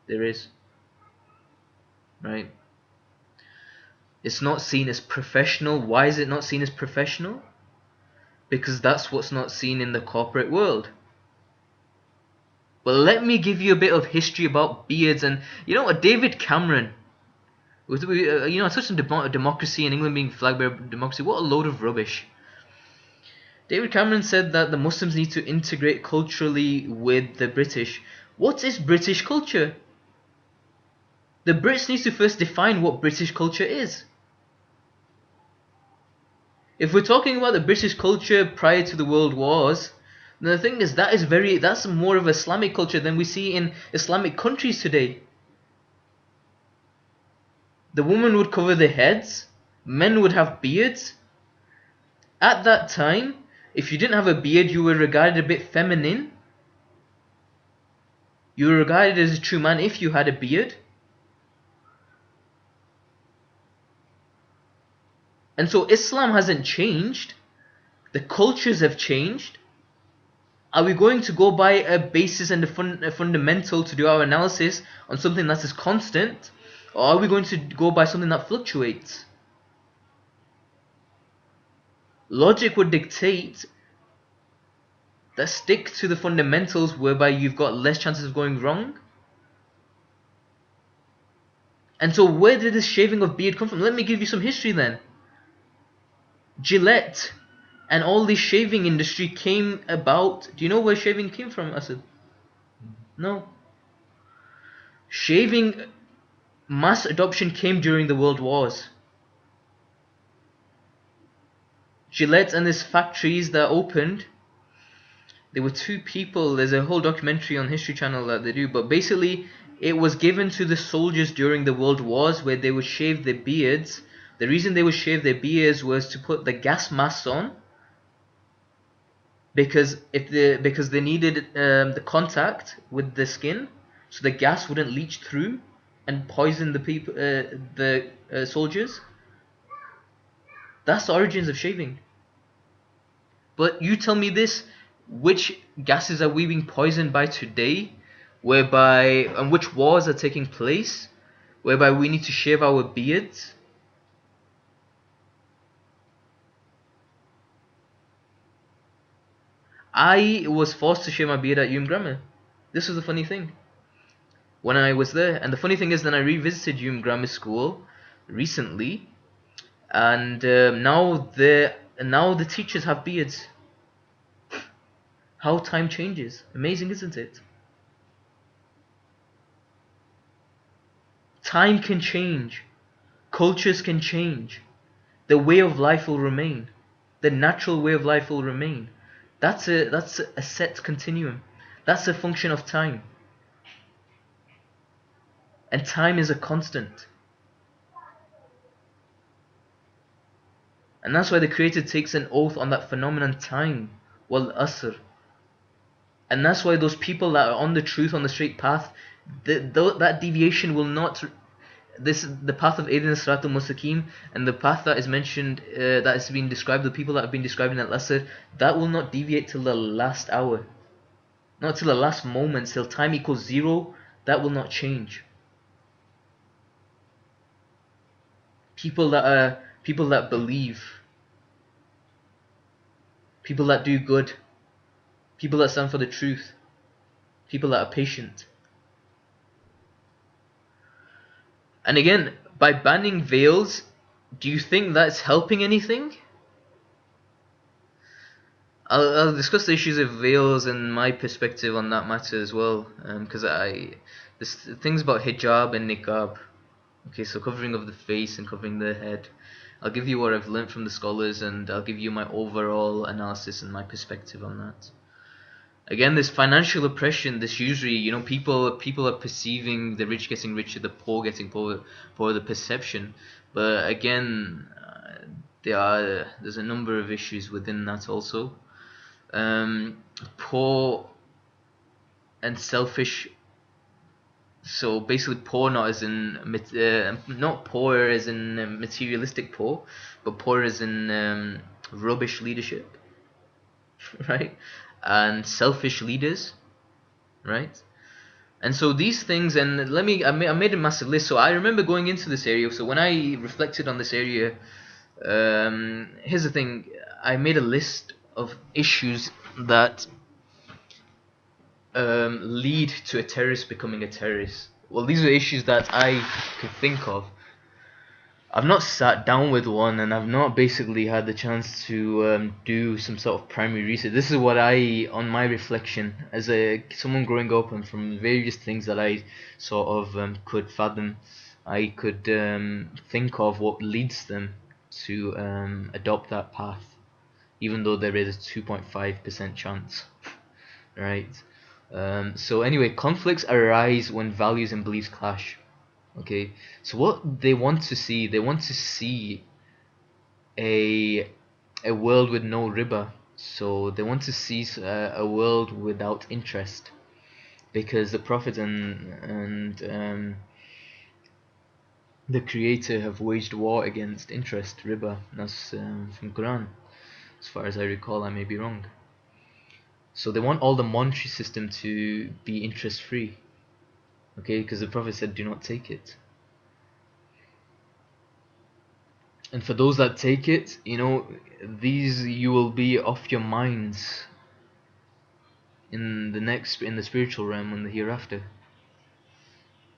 There is, right? It's not seen as professional. Why is it not seen as professional? Because that's what's not seen in the corporate world. Well, let me give you a bit of history about beards. And you know what, David Cameron, I touched on democracy and England being flag bearer of democracy. What a load of rubbish. David Cameron said that the Muslims need to integrate culturally with the British. What is British culture? The Brits need to first define what British culture is. If we're talking about the British culture prior to the World Wars, then the thing is that's more of Islamic culture than we see in Islamic countries today. The women would cover their heads, men would have beards. At that time, if you didn't have a beard, you were regarded a bit feminine. You were regarded as a true man if you had a beard. And so Islam hasn't changed. The cultures have changed. Are we going to go by a basis and a fundamental to do our analysis on something that is constant? Or are we going to go by something that fluctuates? Logic would dictate that stick to the fundamentals whereby you've got less chances of going wrong. And so where did this shaving of beard come from? Let me give you some history then. Gillette and all this shaving industry came about. Do you know where shaving came from, Asad? No. Shaving mass adoption came during the World Wars. Gillette and these factories that opened, there were two people. There's a whole documentary on History Channel that they do, but basically it was given to the soldiers during the World Wars where they would shave their beards. The reason they would shave their beards was to put the gas masks on, because they needed the contact with the skin, so the gas wouldn't leach through and poison the soldiers. That's the origins of shaving. But you tell me this: which gases are we being poisoned by today? And which wars are taking place whereby we need to shave our beards? I was forced to shave my beard at Grammar. This was the funny thing. When I was there, and the funny thing is, then I revisited Grammar School recently, and now the teachers have beards. How time changes. Amazing, isn't it? Time can change. Cultures can change. The way of life will remain. The natural way of life will remain. That's a set continuum. That's a function of time. And time is a constant. And that's why the Creator takes an oath on that phenomenon time. Wal asr. And that's why those people that are on the truth, on the straight path, that deviation will not. The path of Aidin Siratul Mustaqim and the path that is mentioned, that has been described, the people that have been described in Al-Asr, that will not deviate till the last hour. Not till the last moment, till time equals zero, that will not change. People that believe, people that do good, people that stand for the truth, people that are patient. And again, by banning veils, do you think that's helping anything? I'll discuss the issues of veils and my perspective on that matter as well, because there's things about hijab and niqab. Okay, so covering of the face and covering the head. I'll give you what I've learned from the scholars, and I'll give you my overall analysis and my perspective on that. Again, this financial oppression, this usury, people are perceiving the rich getting richer, the poor getting poorer, for the perception. But again, there's a number of issues within that also. Poor and selfish. So basically, poor not poor as in materialistic poor, but poor as in rubbish leadership, right? And selfish leaders, right? And so these things, and I made a massive list. So I remember going into this area. So when I reflected on this area, here's the thing: I made a list of issues that lead to a terrorist becoming a terrorist. Well, these are issues that I could think of. I've not sat down with one, and I've not basically had the chance to do some sort of primary research. This is what I, on my reflection, as a someone growing up and from various things that I sort of could fathom, I could think of what leads them to adopt that path, even though there is a 2.5% chance, right? So anyway, conflicts arise when values and beliefs clash. Okay, so what they want to see a a world with no riba. So they want to see a world without interest, because the Prophet and the Creator have waged war against interest, riba. That's from Quran, as far as I recall. I may be wrong. So they want all the monetary system to be interest free. Okay, because the Prophet said, "Do not take it." And for those that take it, these you will be off your minds in the spiritual realm and the hereafter.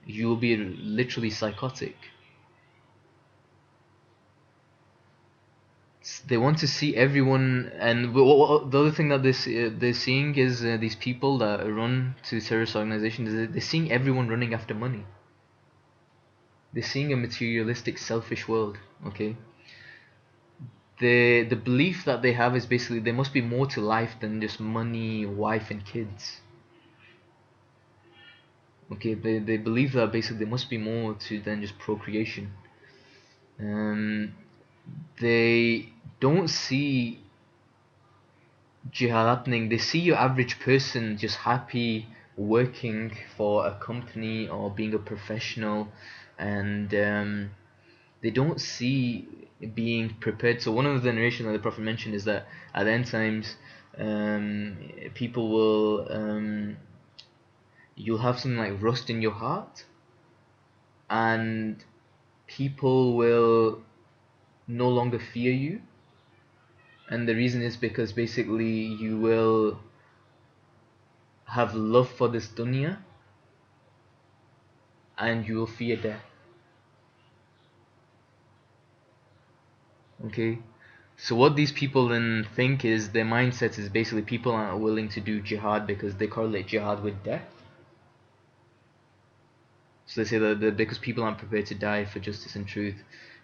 You will be literally psychotic. They want to see everyone, and the other thing that they're seeing is these people that run to terrorist organizations. They're seeing everyone running after money. They're seeing a materialistic, selfish world. Okay, the belief that they have is basically there must be more to life than just money, wife, and kids. Okay, they believe that basically there must be more to than just procreation. Um, they don't see jihad happening. They see your average person just happy working for a company or being a professional, and they don't see being prepared. So one of the narrations that the Prophet mentioned is that at the end times, people will you'll have something like rust in your heart, and people will no longer fear you. And the reason is because basically you will have love for this dunya, and you will fear death. Okay, so what these people then think is their mindset is basically people aren't willing to do jihad because they correlate jihad with death. So they say that because people aren't prepared to die for justice and truth,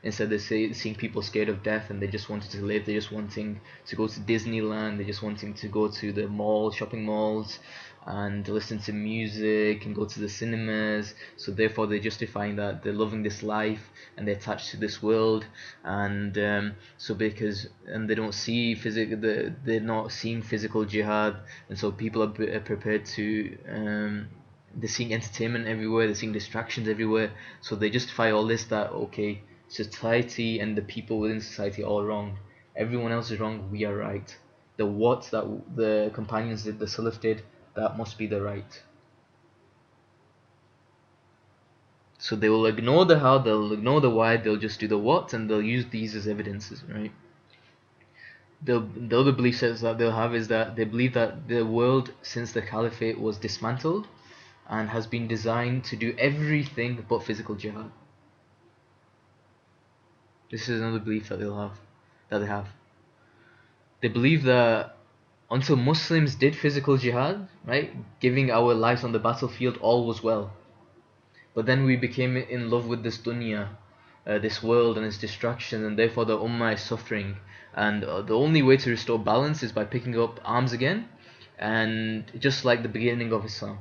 instead they say seeing people scared of death and they just wanted to live. They're just wanting to go to Disneyland. They're just wanting to go to the mall, shopping malls, and listen to music and go to the cinemas. So therefore they're justifying that they're loving this life and they're attached to this world. And so because and they don't see they're not seeing physical jihad, and so people are prepared to. They're seeing entertainment everywhere, they're seeing distractions everywhere, so they justify all this that okay, society and the people within society are all wrong, everyone else is wrong, we are right. The what that the companions did, the Salaf did, that must be the right. So they will ignore the how, they'll ignore the why, they'll just do the what, and they'll use these as evidences, right? The other belief sets that they'll have is that they believe that the world since the caliphate was dismantled and has been designed to do everything but physical jihad. This is another belief that they have. They believe that until Muslims did physical jihad, right, giving our lives on the battlefield, all was well. But then we became in love with this dunya, this world and its distractions, and therefore the ummah is suffering. And the only way to restore balance is by picking up arms again, and just like the beginning of Islam.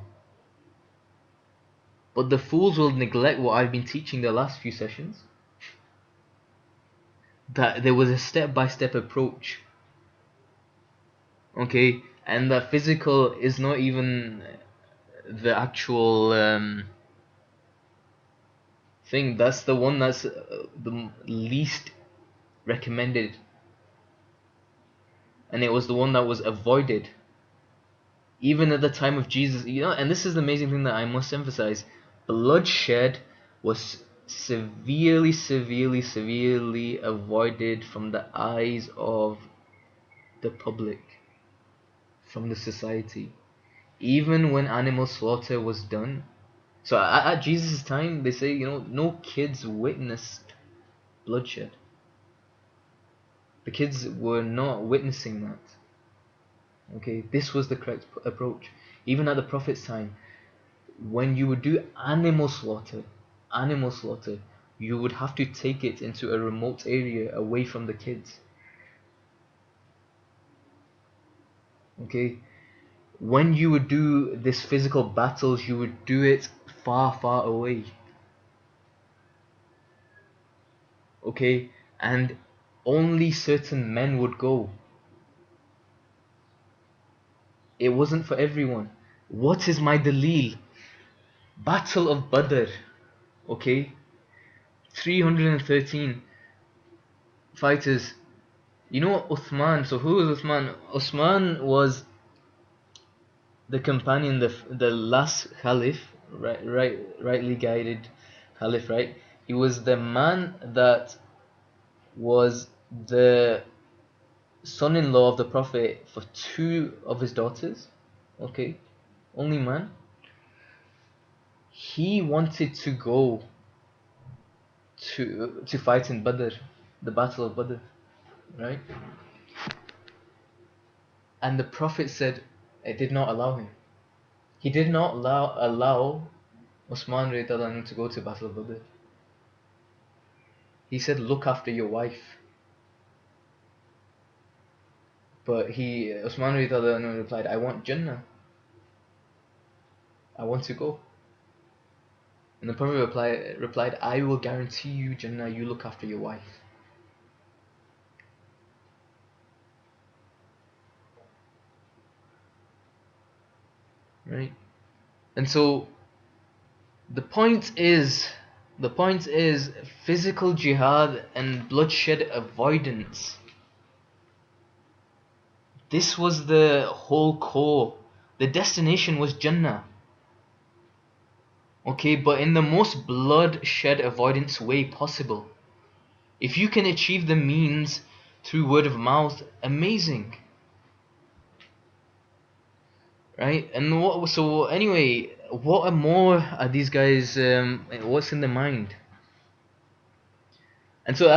But the fools will neglect what I've been teaching the last few sessions. That there was a step-by-step approach. Okay, and that physical is not even the actual thing. That's the one that's the least recommended. and it was the one that was avoided. Even at the time of Jesus, and this is the amazing thing that I must emphasize, bloodshed was severely, severely, severely avoided from the eyes of the public, from the society. Even when animal slaughter was done. So at Jesus' time, they say, no kids witnessed bloodshed. The kids were not witnessing that. Okay, this was the correct approach. Even at the Prophet's time, when you would do animal slaughter, you would have to take it into a remote area away from the kids. Okay, when you would do this physical battles, you would do it far, far away. Okay, and only certain men would go. It wasn't for everyone. What is my dalil? Battle of Badr. Okay, 313 fighters. You know Uthman? So who was Uthman? Uthman was the companion, the last caliph, rightly guided caliph, right? He was the man that was the son-in-law of the Prophet for two of his daughters. Okay, only man. He wanted to go to fight in Badr, the Battle of Badr, right? And the Prophet said it did not allow him. He did not allow Osman radiallahu anhu to go to Battle of Badr. He said, look after your wife. But Osman radiallahu anhu replied, I want Jannah. I want to go. And the Prophet replied, I will guarantee you Jannah, you look after your wife. Right? And so the point is physical jihad and bloodshed avoidance. This was the whole core. The destination was Jannah. Okay, but in the most bloodshed avoidance way possible. If you can achieve the means through word of mouth, amazing. Right? And what more are these guys, what's in their mind? And so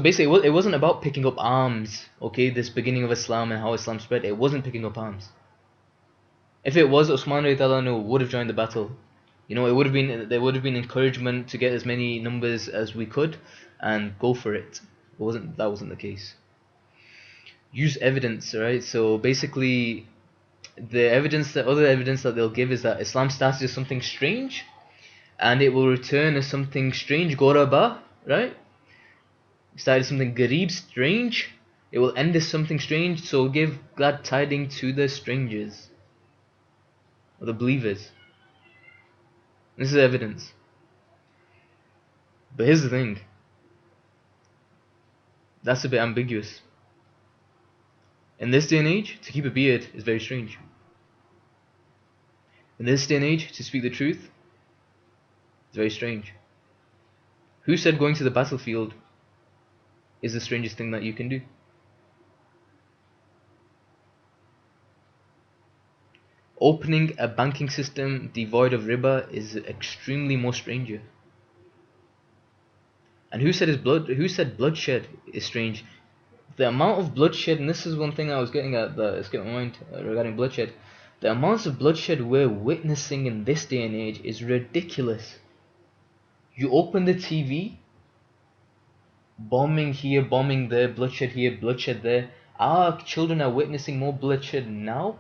basically it wasn't about picking up arms, okay, this beginning of Islam and how Islam spread. It wasn't picking up arms. If it was, Usman radiallahu anhu would have joined the battle. There would have been encouragement to get as many numbers as we could and go for it. That wasn't the case. Use evidence, right? So basically the other evidence that they'll give is that Islam started as something strange and it will return as something strange, Goraba, right? It started as something Garib, strange. It will end as something strange, so give glad tidings to the strangers, or the believers. This is evidence. But here's the thing. That's a bit ambiguous. In this day and age, to keep a beard is very strange. In this day and age, to speak the truth is very strange. Who said going to the battlefield is the strangest thing that you can do? Opening a banking system devoid of riba is extremely more stranger. And who said bloodshed is strange? The amount of bloodshed, and this is one thing I was getting at that escaped my mind regarding bloodshed. The amounts of bloodshed we're witnessing in this day and age is ridiculous. You open the TV, bombing here, bombing there, bloodshed here, bloodshed there. Our children are witnessing more bloodshed now,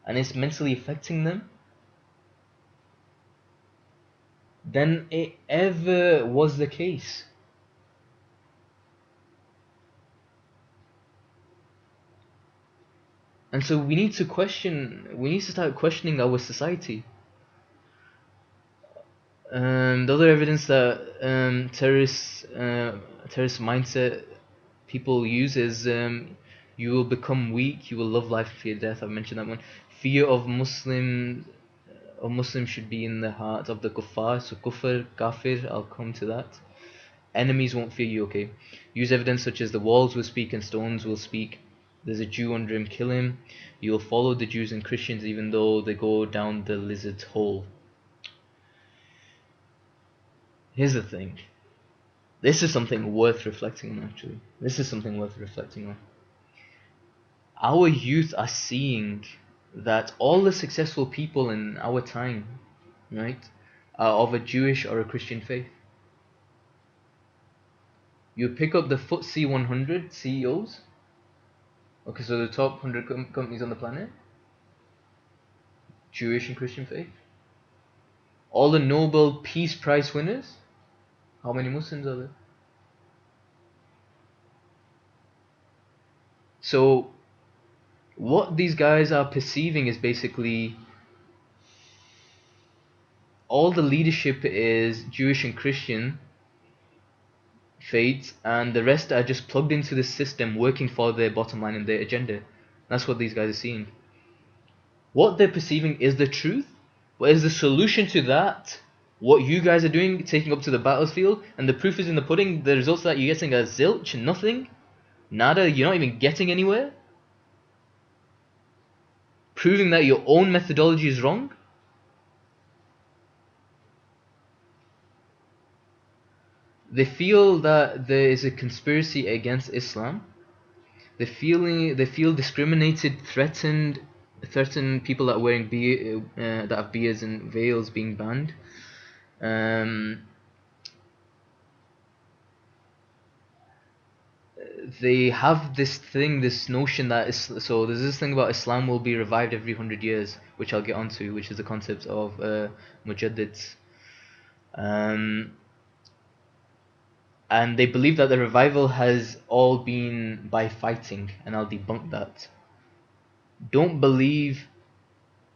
and it's mentally affecting them than it ever was the case. And so we need to start questioning our society. The other evidence that terrorist mindset people use is You will become weak. You will love life and fear death. I've mentioned that one. Fear of Muslims should be in the heart of the kuffar. So kuffar, kafir. I'll come to that. Enemies won't fear you. Okay. Use evidence such as the walls will speak and stones will speak. There's a Jew under him. Kill him. You'll follow the Jews and Christians even though they go down the lizard's hole. Here's the thing. This is something worth reflecting on, actually. This is something worth reflecting on. Our youth are seeing that all the successful people in our time, right, are of a Jewish or a Christian faith. You pick up the FTSE 100 CEOs, okay, so the top 100 companies on the planet, Jewish and Christian faith. All the Nobel Peace Prize winners, how many Muslims are there? So what these guys are perceiving is basically all the leadership is Jewish and Christian faiths, and the rest are just plugged into the system working for their bottom line and their agenda. That's what these guys are seeing. What they're perceiving is the truth. What is the solution to that? What you guys are doing, taking up to the battlefield, and the proof is in the pudding. The results that you're getting are zilch, nothing, nada. You're not even getting anywhere. Proving that your own methodology is wrong. They feel that there is a conspiracy against Islam. They feel discriminated, threatened people that are wearing that have beards and veils being banned. They have this notion that so there's this thing about Islam will be revived every 100 years, which I'll get onto, which is the concept of Mujadeed. And they believe that the revival has all been by fighting, and I'll debunk that. Don't believe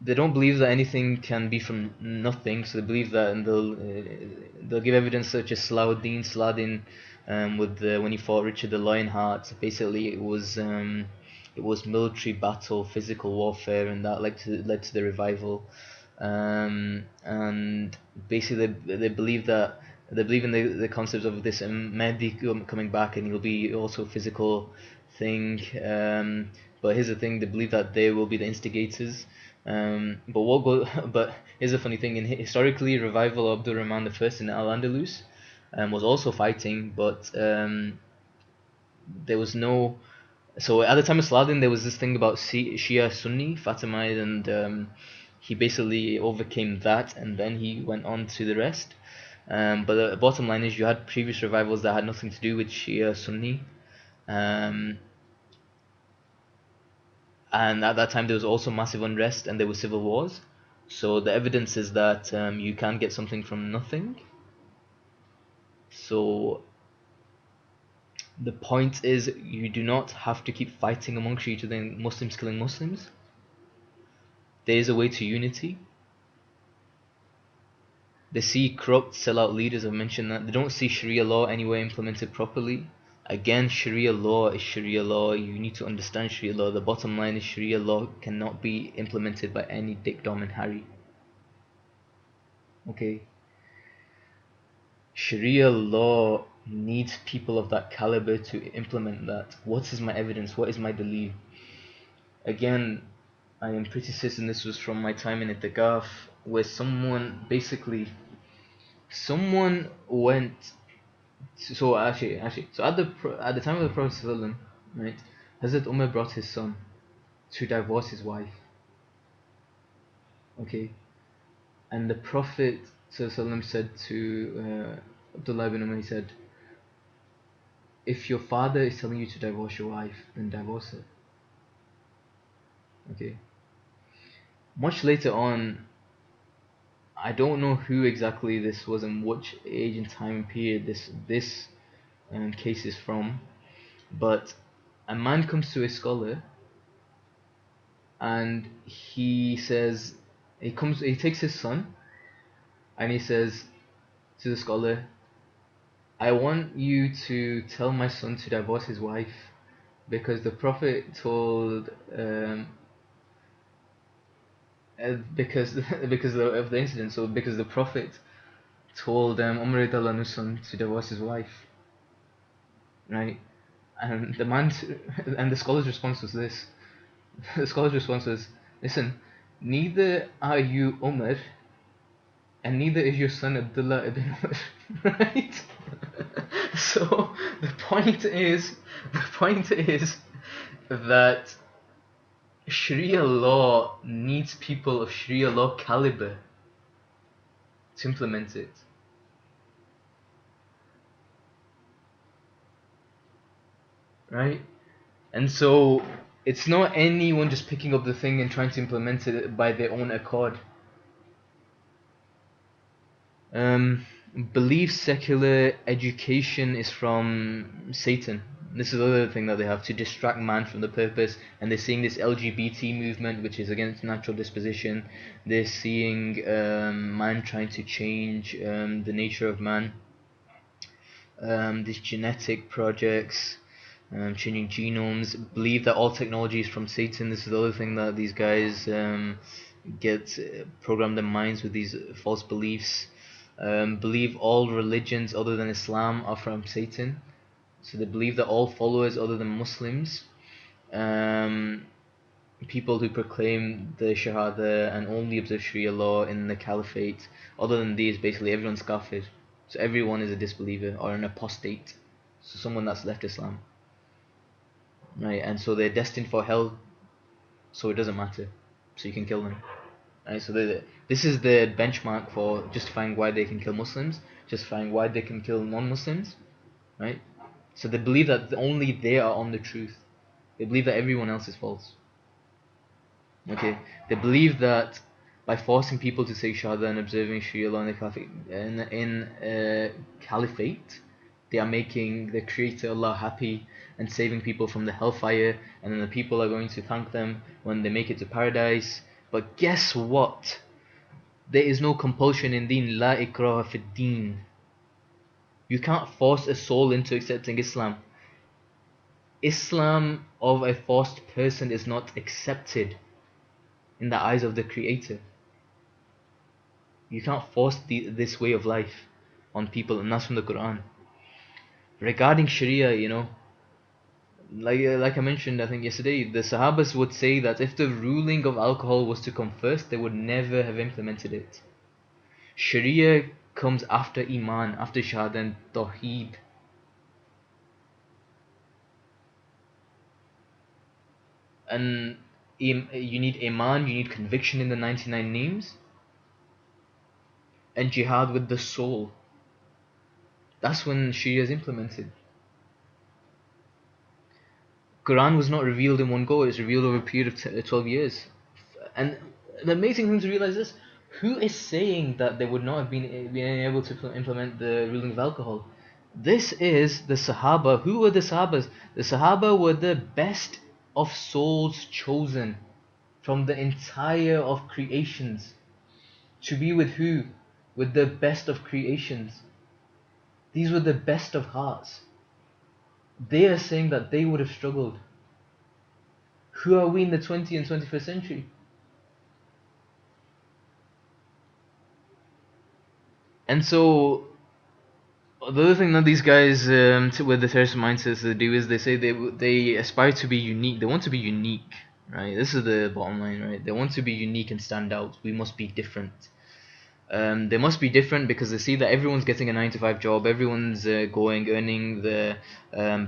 They don't believe that anything can be from nothing, so they believe that, and they'll give evidence such as Saladin, with when he fought Richard the Lionheart. Basically, it was military battle, physical warfare, and that led to the revival. And basically, they believe that they believe in the concepts of this Mehdi coming back, and he'll be also a physical thing. But here's the thing: they believe that they will be the instigators. But here's a funny thing: historically, revival of Abdul Rahman I in Al Andalus was also fighting, but there was no. So at the time of Saladin, there was this thing about Shia Sunni Fatimid, and he basically overcame that, and then he went on to the rest. But the bottom line is, you had previous revivals that had nothing to do with Shia Sunni. And at that time there was also massive unrest and there were civil wars. So the evidence is that you can get something from nothing. So the point is, you do not have to keep fighting amongst each other and Muslims killing Muslims. There is a way to unity. They see corrupt sellout leaders, I've mentioned that. They don't see Sharia law anywhere implemented properly. Again, Sharia law is Sharia law. You need to understand Sharia law. The bottom line is, Sharia law cannot be implemented by any Dick, Dom and Harry. Okay. Sharia law needs people of that caliber to implement that. What is my evidence? What is my dalil? Again, I am pretty certain this was from my time in Itikaf, where someone went. So at the time of the Prophet ﷺ, right, Hazrat Umar brought his son to divorce his wife. Okay, and the Prophet ﷺ said to Abdullah ibn Umar, he said, if your father is telling you to divorce your wife, then divorce her. Okay. Much later on, I don't know who exactly this was and which age and time period this case is from, but a man comes to a scholar and he takes his son and he says to the scholar, I want you to tell my son to divorce his wife, because the Prophet told because of the incident. So because the Prophet told Umar radiallahu anhu's son to divorce his wife, right? And the man and the scholar's response was this. The scholar's response was, listen, neither are you Umar, and neither is your son Abdullah ibn Umar, right? So the point is that Sharia law needs people of Sharia law caliber to implement it, right? And so it's not anyone just picking up the thing and trying to implement it by their own accord. Believe secular education is from Satan. This is the other thing that they have to distract man from the purpose, and they're seeing this LGBT movement, which is against natural disposition. They're seeing man trying to change the nature of man. These genetic projects, changing genomes. Believe that all technology is from Satan. This is the other thing that these guys get programmed their minds with these false beliefs. Believe all religions other than Islam are from Satan. So they believe that all followers other than Muslims, um, people who proclaim the Shahada and only observe Sharia law in the Caliphate, other than these, basically everyone's kaffir. So everyone is a disbeliever or an apostate. So someone that's left Islam. Right, and so they're destined for hell, so it doesn't matter. So you can kill them. Right, so this is the benchmark for justifying why they can kill Muslims, justifying why they can kill non-Muslims, right? So they believe that only they are on the truth. They believe that everyone else is false. Okay, they believe that by forcing people to say Shahada and observing Sharia law in the caliphate, they are making the Creator Allah happy and saving people from the hellfire, and then the people are going to thank them when they make it to paradise. But guess what? There is no compulsion in deen. La ikraha fi deen. You can't force a soul into accepting Islam. Islam of a forced person is not accepted in the eyes of the Creator. You can't force this way of life on people, and that's from the Quran. Regarding Sharia, like I mentioned, I think yesterday, the Sahabas would say that if the ruling of alcohol was to come first, they would never have implemented it. Sharia comes after Iman, after Shahada and Tawheed. And you need Iman, you need conviction in the 99 names, and Jihad with the soul. That's when Sharia is implemented. Quran was not revealed in one go, it was revealed over a period of 12 years. And the amazing thing to realize is, who is saying that they would not have been able to implement the ruling of alcohol? This is the Sahaba. Who were the Sahabas? The Sahaba were the best of souls chosen from the entire of creations. To be with who? With the best of creations. These were the best of hearts. They are saying that they would have struggled. Who are we in the 20th and 21st century? And so, the other thing that these guys with the terrorist mindsets they do is they say they aspire to be unique. They want to be unique, right? This is the bottom line, right? They want to be unique and stand out. We must be different. They must be different because they see that everyone's getting a 9 to 5 job, everyone's earning the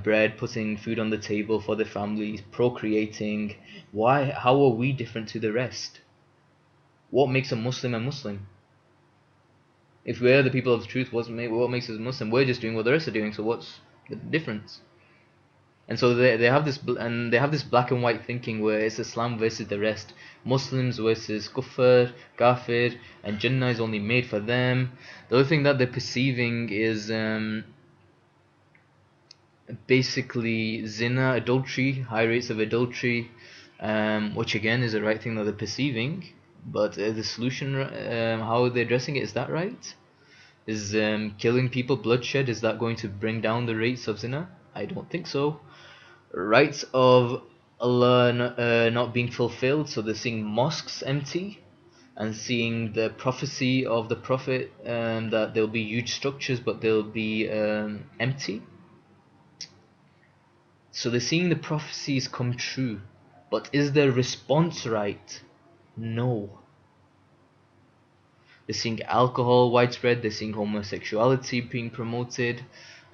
bread, putting food on the table for their families, procreating. Why? How are we different to the rest? What makes a Muslim a Muslim? If we're the people of the truth, what makes us a Muslim? We're just doing what the rest are doing. So what's the difference? And so they have this black and white thinking where it's Islam versus the rest, Muslims versus kuffar, kaffir, and Jannah is only made for them. The other thing that they're perceiving is basically zina, adultery, high rates of adultery, which again is the right thing that they're perceiving. But the solution, how they're addressing it, is that right? Is killing people, bloodshed, is that going to bring down the rates of zina? I don't think so. rights of Allah not being fulfilled. So they're seeing mosques empty and seeing the prophecy of the Prophet, that there'll be huge structures but they'll be empty. So they're seeing the prophecies come true. But is their response right? No. They're seeing alcohol widespread, they're seeing homosexuality being promoted.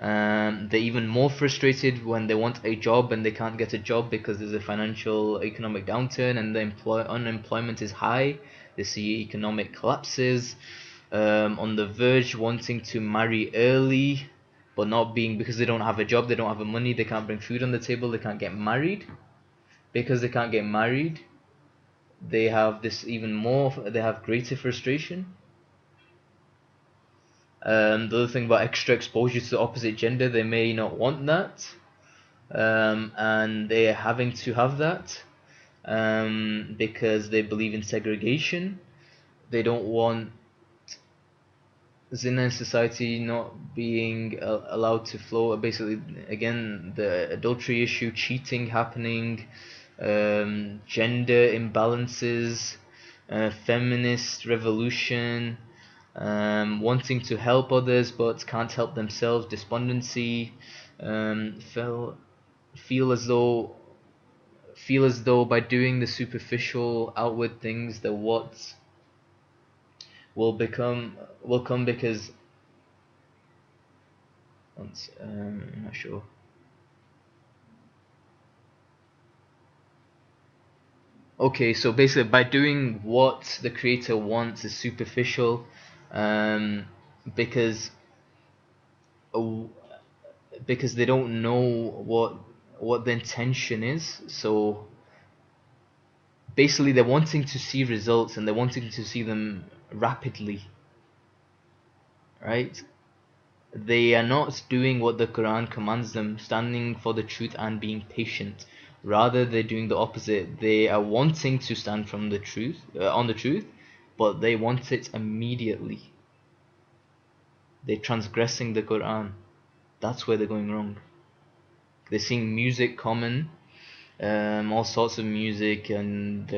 They're even more frustrated when they want a job and they can't get a job because there's a financial economic downturn and the unemployment is high. They see economic collapses, on the verge wanting to marry early, but not being, because they don't have a job, they don't have the money, they can't bring food on the table, they can't get married. Because they can't get married, they have this even more, they have greater frustration. The other thing about extra exposure to the opposite gender, they may not want that, and they're having to have that, because they believe in segregation. They don't want zina in society not being allowed to flow. Basically, again, the adultery issue, cheating happening, gender imbalances, feminist revolution, wanting to help others but can't help themselves, despondency, feel feel as though feel as though by doing the superficial outward things that what will come because I'm not sure. Okay, so basically, by doing what the creator wants is superficial, um, because uh, because they don't know what the intention is. So basically, they're wanting to see results and they're wanting to see them rapidly, right? They are not doing what the Quran commands them, standing for the truth and being patient. Rather, they're doing the opposite. They are wanting to stand from the truth, on the truth, but they want it immediately. They're transgressing the Quran. That's where they're going wrong. They're seeing music common, all sorts of music, and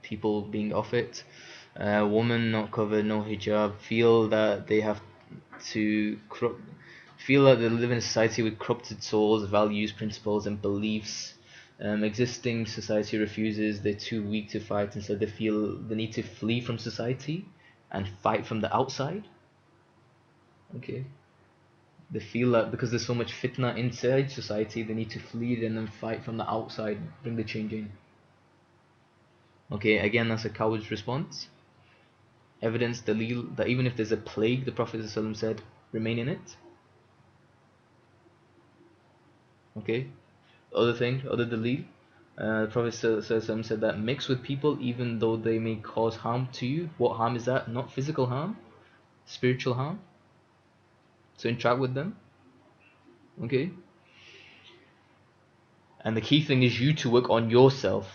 people being off it. Women not covered, no hijab, feel that they have to feel that they live in a society with corrupted souls, values, principles, and beliefs. Existing society refuses, they're too weak to fight, and so they feel the need to flee from society and fight from the outside. Okay. They feel that because there's so much fitna inside society, they need to flee and then fight from the outside, bring the change in. Okay, again, that's a coward's response. Evidence, dalil, that even if there's a plague, the Prophet ﷺ said, remain in it. Okay, other dalil, the Prophet ﷺ said that mix with people even though they may cause harm to you. What harm is that? Not physical harm, spiritual harm. So interact with them. Okay, and the key thing is you to work on yourself,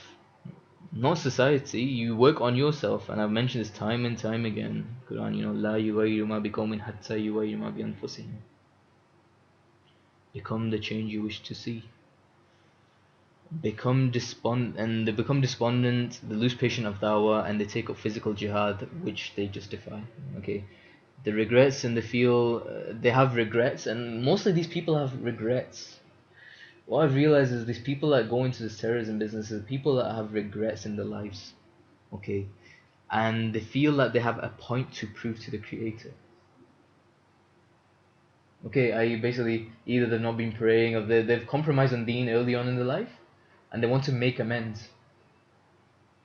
not society. You work on yourself, and I've mentioned this time and time again. Quran, La yughayyiru ma biqawmin hatta yughayyiru ma bi anfusihim. Become the change you wish to see. They become despondent, they lose patience of dawah, and they take up physical jihad, which they justify. Okay, the regrets, and they feel they have regrets, and mostly these people have regrets. What I've realized is these people that go into this terrorism business are people that have regrets in their lives. Okay, and they feel that they have a point to prove to the creator. Okay, I basically either they've not been praying or they've compromised on deen early on in their life, and they want to make amends.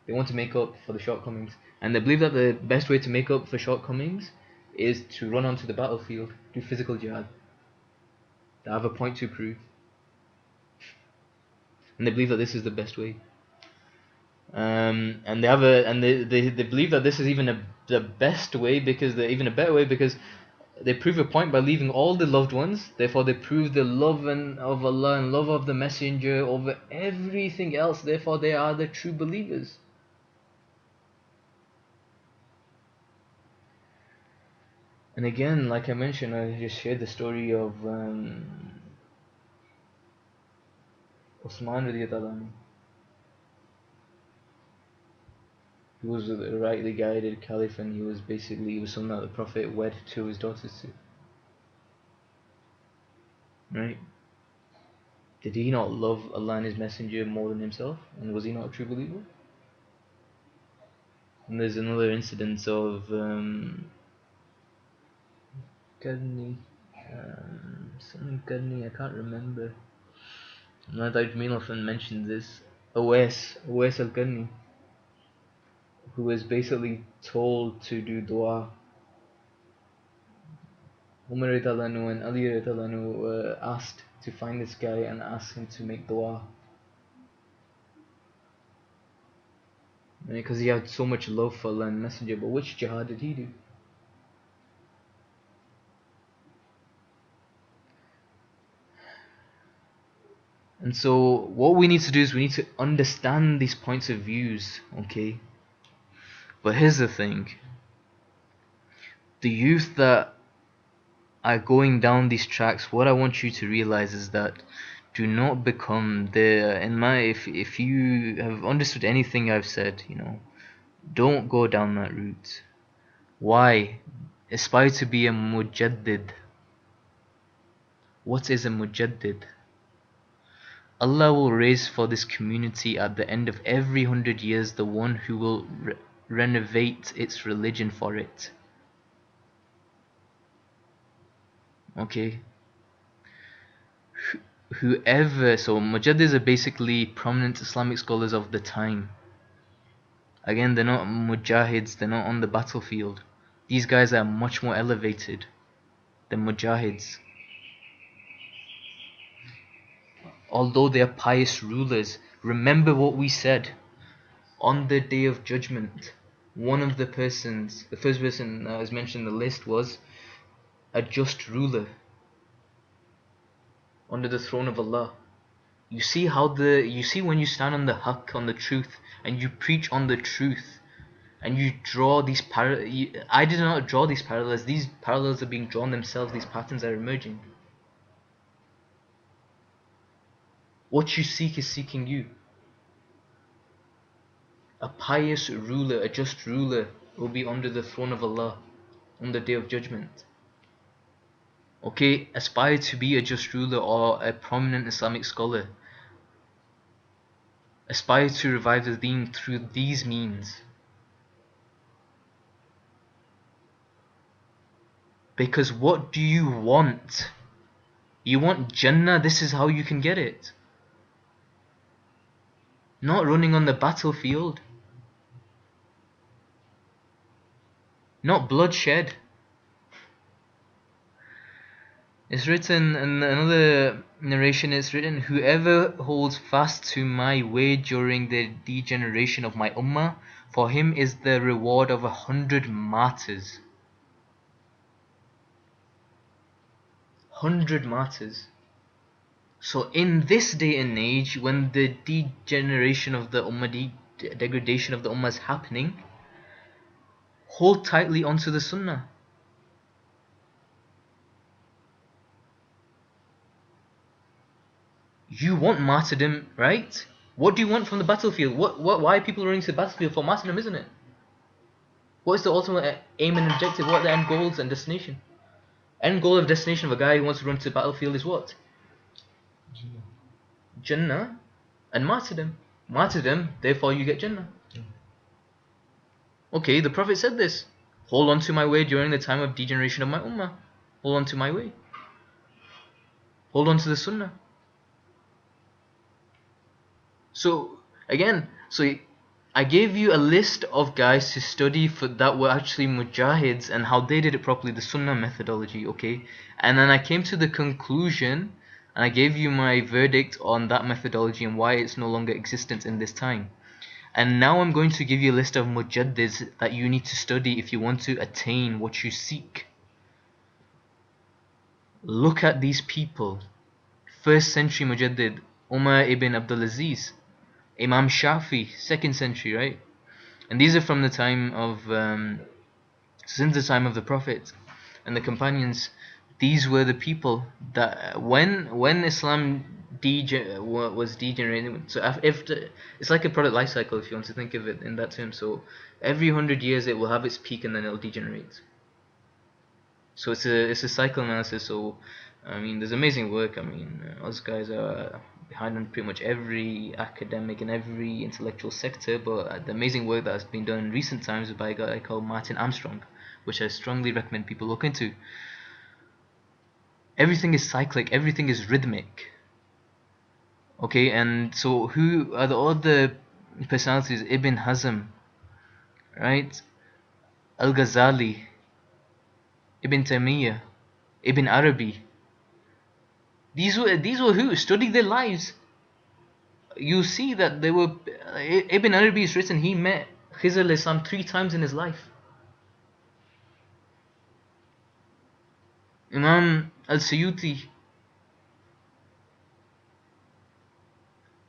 They want to make up for the shortcomings, and they believe that the best way to make up for shortcomings is to run onto the battlefield, do physical jihad. They have a point to prove, and they believe that this is the best way. And they have they believe that this is even the best way, because they're even a better way, because they prove a point by leaving all the loved ones. Therefore, they prove the love of Allah and love of the Messenger over everything else. Therefore, they are the true believers. And again, like I mentioned, I just shared the story of Osman radiallahu anhu. He was a rightly guided caliph, and he was someone that the Prophet wed to his daughters to. Right? Did he not love Allah and His Messenger more than himself? And was he not a true believer? And there's another incident of Karni, something Karni, I can't remember. Now that Milafan mentioned this, Awais al-Karni, who was basically told to do dua. Umar radiallahu anhu and Ali radiallahu anhu were asked to find this guy and ask him to make dua. Because he had so much love for Allah and Messenger, but which jihad did he do? And so what we need to do is we need to understand these points of views, okay? But here's the thing. The youth that are going down these tracks, what I want you to realize is that do not become if you have understood anything I've said, don't go down that route. Why? Aspire to be a Mujadeed. What is a Mujadeed? Allah will raise for this community at the end of every 100 years the one who will renovate its religion for it. Okay? So Mujaddidis are basically prominent Islamic scholars of the time. Again, they're not Mujahids, they're not on the battlefield. These guys are much more elevated than Mujahids. Although they are pious rulers, remember what we said. On the Day of Judgment, the first person that was mentioned in the list was a just ruler under the throne of Allah. You see when you stand on the haqq, on the truth, and you preach on the truth, and you draw these I did not draw these parallels. These parallels are being drawn themselves. These patterns are emerging. What you seek is seeking you. A pious ruler, a just ruler, will be under the throne of Allah on the Day of Judgment. Okay, aspire to be a just ruler or a prominent Islamic scholar. Aspire to revive the deen through these means. Because what do you want? You want Jannah, this is how you can get it. Not running on the battlefield. Not bloodshed. It's written in another narration, it's written, whoever holds fast to my way during the degeneration of my ummah, for him is the reward of 100 martyrs. 100 martyrs. So in this day and age, when the degeneration of the ummah, degradation of the ummah is happening, hold tightly onto the sunnah. You want martyrdom, right? What do you want from the battlefield? Why are people running to the battlefield? For martyrdom, isn't it? What is the ultimate aim and objective? What are the end goals and destination? End goal of destination of a guy who wants to run to the battlefield is what? Jannah and martyrdom. Martyrdom, therefore you get Jannah. Okay, the Prophet said this. Hold on to my way during the time of degeneration of my ummah. Hold on to my way. Hold on to the sunnah. So, again, I gave you a list of guys to study that were actually mujahids and how they did it properly, the sunnah methodology, okay? And then I came to the conclusion and I gave you my verdict on that methodology and why it's no longer existent in this time. And now I'm going to give you a list of mujaddids that you need to study if you want to attain what you seek. Look at these people. 1st century mujaddid, Umar ibn Abdul Aziz. Imam Shafi, 2nd century, right? And these are from the time of, since the time of the Prophet and the companions. These were the people that when Islam was degenerating. So it's like a product life cycle, if you want to think of it in that term. So every 100 years it will have its peak and then it'll degenerate. So it's a cycle analysis. So I mean, there's amazing work. I mean, us guys are behind on pretty much every academic and every intellectual sector. But the amazing work that's been done in recent times is by a guy called Martin Armstrong, which I strongly recommend people look into. Everything is cyclic. Everything is rhythmic. Okay, and so who are the other personalities? Ibn Hazm, right? Al-Ghazali, Ibn Taymiyyah, Ibn Arabi. These were who? Study their lives. You see that they were. Ibn Arabi is written he met Khizr al-Islam 3 times in his life. Imam al-Suyuti.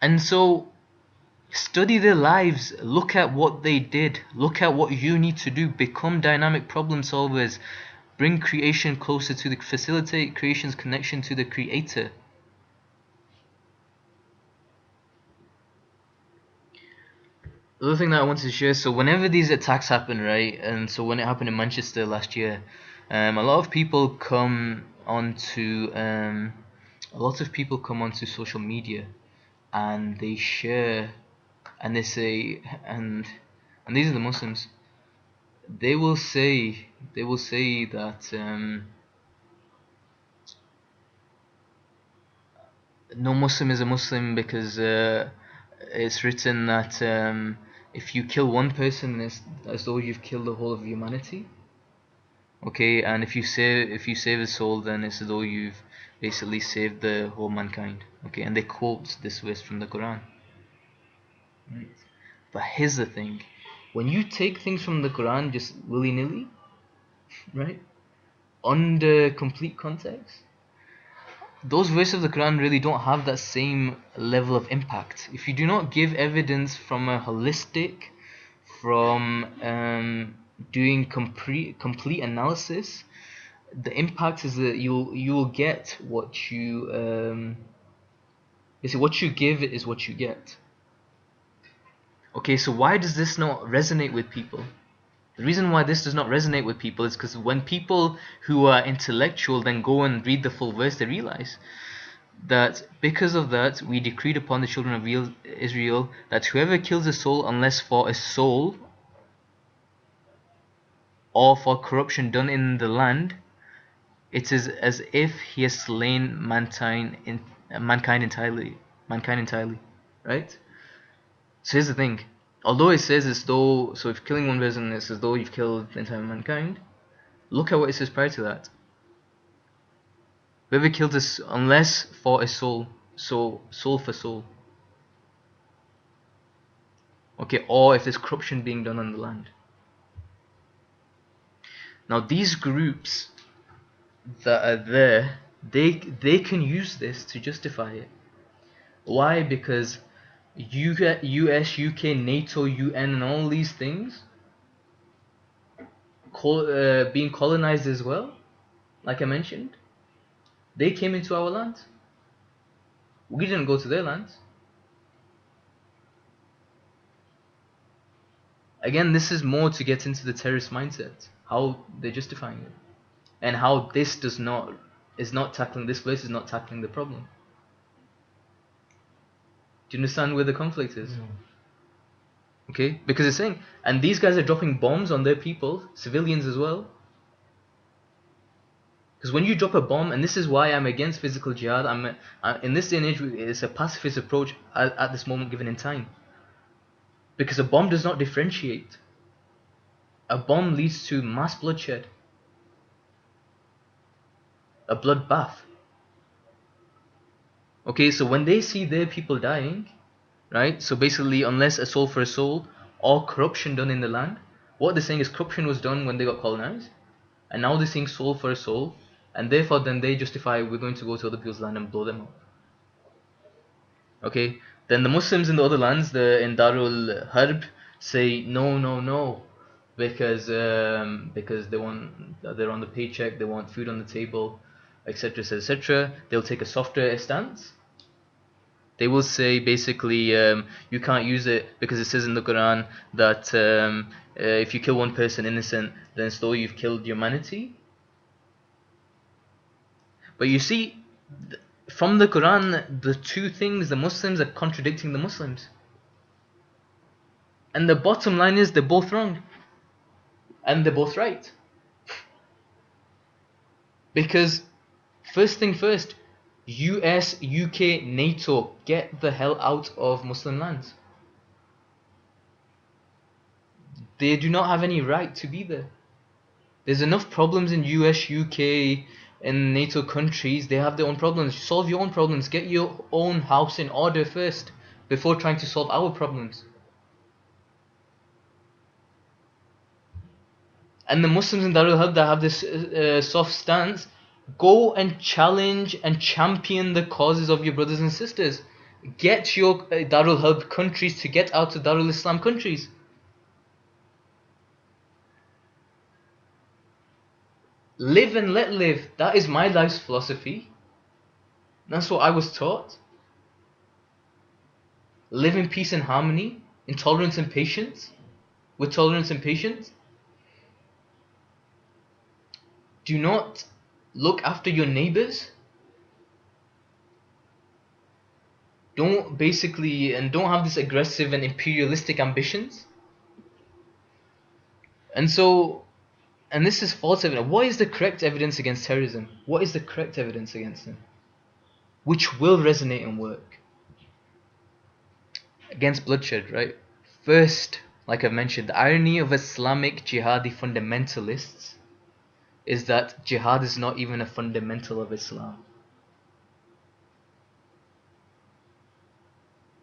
And so study their lives, look at what they did, look at what you need to do, become dynamic problem solvers, bring creation closer to facilitate creation's connection to the creator. The other thing that I wanted to share, so whenever these attacks happen, right, and so when it happened in Manchester last year, a lot of people come onto social media and they share and they say and these are the Muslims. They will say that no Muslim is a Muslim because it's written that if you kill one person, it's as though you've killed the whole of humanity. Okay, and if you save a soul, then it's as though you've basically saved the whole mankind. Okay, and they quote this verse from the Quran. Right. But here's the thing: when you take things from the Quran just willy-nilly, right, under complete context, those verses of the Quran really don't have that same level of impact. If you do not give evidence from a holistic, from doing complete analysis, the impact is that you'll get what you basically what you give is what you get. Okay, so why does this not resonate with people? The reason why this does not resonate with people is because when people who are intellectual then go and read the full verse, they realize that because of that we decreed upon the children of Israel that whoever kills a soul unless for a soul or for corruption done in the land, it is as if he has slain mankind entirely. Right? So here's the thing. Although it says as though, so if killing one person is as though you've killed the entire mankind, look at what it says prior to that. Whoever killed us unless for a soul, so soul for soul. Okay, or if there's corruption being done on the land. Now these groups that are there, they can use this to justify it. Why? Because US, UK, NATO, UN, and all these things being colonized as well, like I mentioned, they came into our land. We didn't go to their lands. Again, this is more to get into the terrorist mindset, how they're justifying it, and how this is not tackling this verse is not tackling the problem. Do you understand where the conflict is? No. Okay, because it's saying, and these guys are dropping bombs on their people, civilians as well. Because when you drop a bomb, and this is why I'm against physical jihad, in this day and age, it's a pacifist approach at this moment given in time. Because a bomb does not differentiate. A bomb leads to mass bloodshed. A bloodbath. Okay, so when they see their people dying, right? So basically, unless a soul for a soul, or corruption done in the land, what they're saying is corruption was done when they got colonized, and now they're saying soul for a soul, and therefore then they justify we're going to go to other people's land and blow them up. Okay, then the Muslims in the other lands, in Darul Harb, say no, because they're on the paycheck, they want food on the table, etc. They'll take a softer stance. They will say basically you can't use it because it says in the Quran that if you kill one person innocent, then slowly you've killed humanity. But you see, from the Quran, the two things, the Muslims are contradicting the Muslims. And the bottom line is they're both wrong. And they're both right. Because, first thing first, US, UK, NATO, get the hell out of Muslim lands. They do not have any right to be there. There's enough problems in US, UK, and NATO countries. They have their own problems. Solve your own problems. Get your own house in order first before trying to solve our problems. And the Muslims in Darul Harb that have this soft stance, go and challenge and champion the causes of your brothers and sisters. Get your Darul Harb countries to get out of Darul Islam countries. Live and let live. That is my life's philosophy. That's what I was taught. Live in peace and harmony, in tolerance and patience. With tolerance and patience. Do not look after your neighbors. Don't have this aggressive and imperialistic ambitions. And this is false evidence. What is the correct evidence against terrorism? What is the correct evidence against them? Which will resonate and work. Against bloodshed, right? First, like I've mentioned, the irony of Islamic jihadi fundamentalists is that jihad is not even a fundamental of Islam.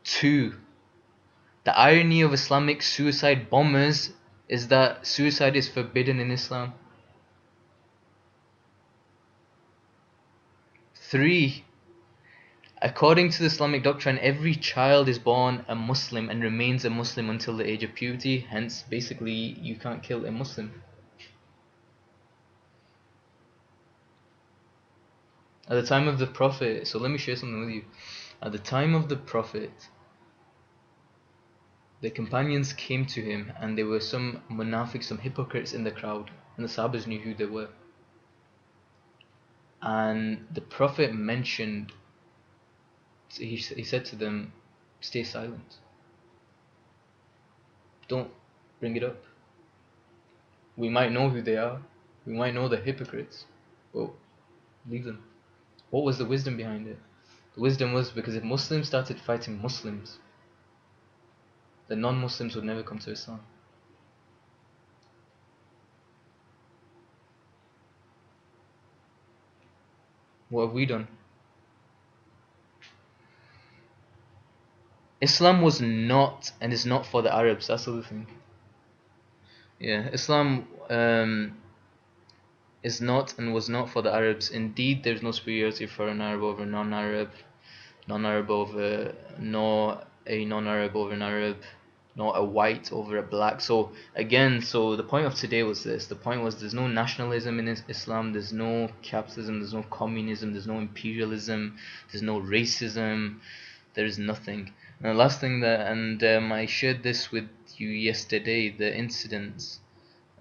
2. The irony of Islamic suicide bombers is that suicide is forbidden in Islam. 3. According to the Islamic doctrine, every child is born a Muslim and remains a Muslim until the age of puberty. Hence, basically, you can't kill a Muslim. At the time of the Prophet, so let me share something with you. At the time of the Prophet, the companions came to him and there were some munafiqs, some hypocrites in the crowd, and the Sahabas knew who they were. And the Prophet mentioned, he said to them, stay silent. Don't bring it up. We might know who they are. We might know the hypocrites. But leave them. What was the wisdom behind it? The wisdom was because if Muslims started fighting Muslims, the non-Muslims would never come to Islam. What have we done? Islam was not and is not for the Arabs. That's the other thing. Yeah, Islam is not and was not for the Arabs. Indeed, there's no superiority for an Arab over a non-Arab, non-Arab over nor a non-Arab over an Arab, nor a white over a black. So again, the point of today was this. The point was there's no nationalism in Islam, there's no capitalism, there's no communism, there's no imperialism, there's no racism, there is nothing. And the last thing I shared this with you yesterday, the incident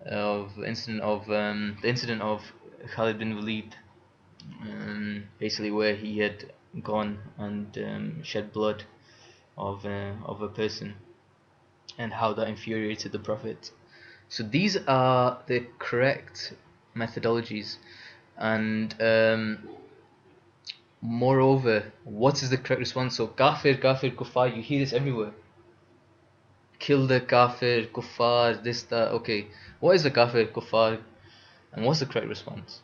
of Khalid bin Walid, basically where he had gone and shed blood of a person, and how that infuriated the Prophet. So these are the correct methodologies, and moreover, what is the correct response? So kaffir, kuffar, you hear this everywhere. Kill the kaffir, kuffar, this, that. Okay, what is the kaffir, kuffar, and what's the correct response?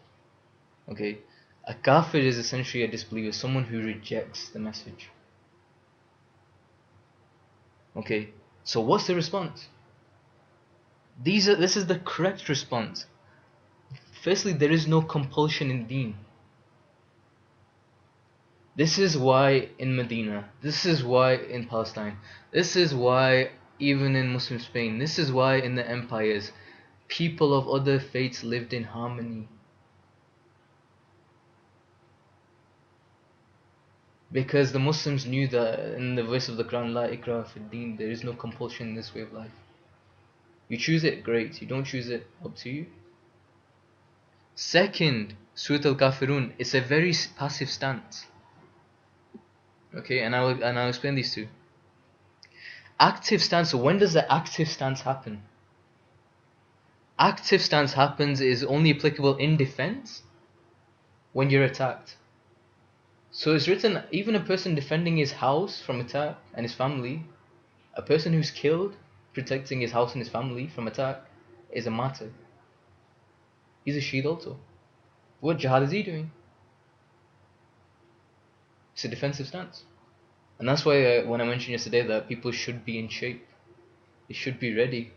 Okay, a kaffir is essentially a disbeliever, someone who rejects the message. Okay, so what's the response? This is the correct response. Firstly, there is no compulsion in deen. This is why in Medina, this is why in Palestine, this is why even in Muslim Spain, this is why in the empires, people of other faiths lived in harmony. Because the Muslims knew that in the verse of the Quran, La ikraha fi din, there is no compulsion in this way of life. You choose it, great. You don't choose it, up to you. Second, Surat al-Kafirun, it's a very passive stance. Okay, and I'll explain these two. Active stance, so when does the active stance happen? Active stance happens is only applicable in defense when you're attacked. So it's written, even a person defending his house from attack and his family, a person who's killed protecting his house and his family from attack is a martyr. He's a shaheed also. What jihad is he doing? It's a defensive stance. And that's why when I mentioned yesterday that people should be in shape, they should be ready.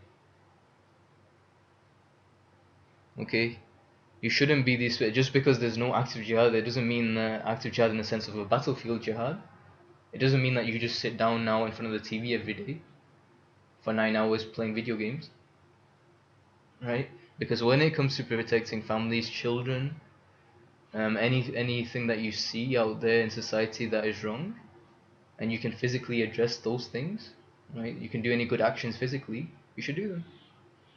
Okay? You shouldn't be this way. Just because there's no active jihad, it doesn't mean active jihad in the sense of a battlefield jihad. It doesn't mean that you just sit down now in front of the TV every day for 9 hours playing video games. Right? Because when it comes to protecting families, children, anything that you see out there in society that is wrong, and you can physically address those things, right? You can do any good actions physically, you should do them.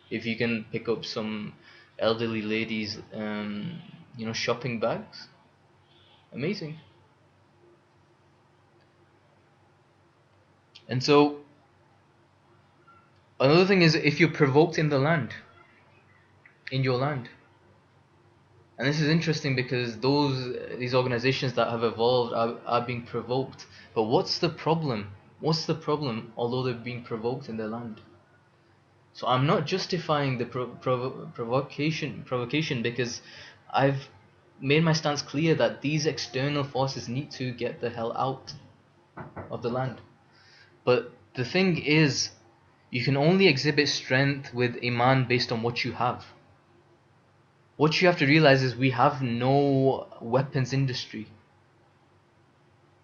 If you can pick up some elderly ladies, shopping bags, amazing. And so another thing is if you're provoked in your land. And this is interesting because these organizations that have evolved are being provoked. But what's the problem? What's the problem although they're being provoked in their land? So I'm not justifying the provocation because I've made my stance clear that these external forces need to get the hell out of the land. But the thing is, you can only exhibit strength with iman based on what you have. What you have to realize is we have no weapons industry.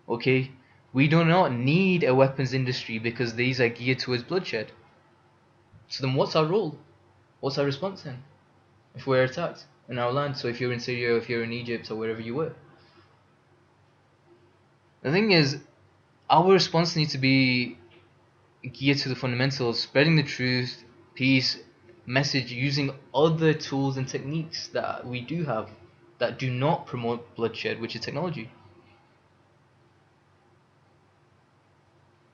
Okay? We do not need a weapons industry because these are geared towards bloodshed. So then what's our role? What's our response then? If we're attacked in our land, so if you're in Syria, if you're in Egypt, or wherever you were. The thing is, our response needs to be geared to the fundamentals, spreading the truth, peace, message, using other tools and techniques that we do have that do not promote bloodshed, which is technology.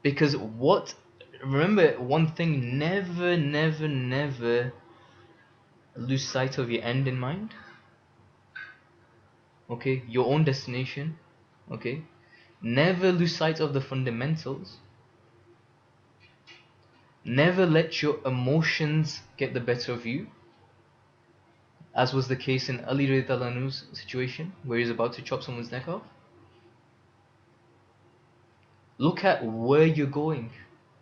Because remember one thing, never, never, never lose sight of your end in mind. Okay, your own destination. Okay, never lose sight of the fundamentals. Never let your emotions get the better of you, as was the case in Ali radiallahu anhu's situation where he's about to chop someone's neck off. Look at where you're going.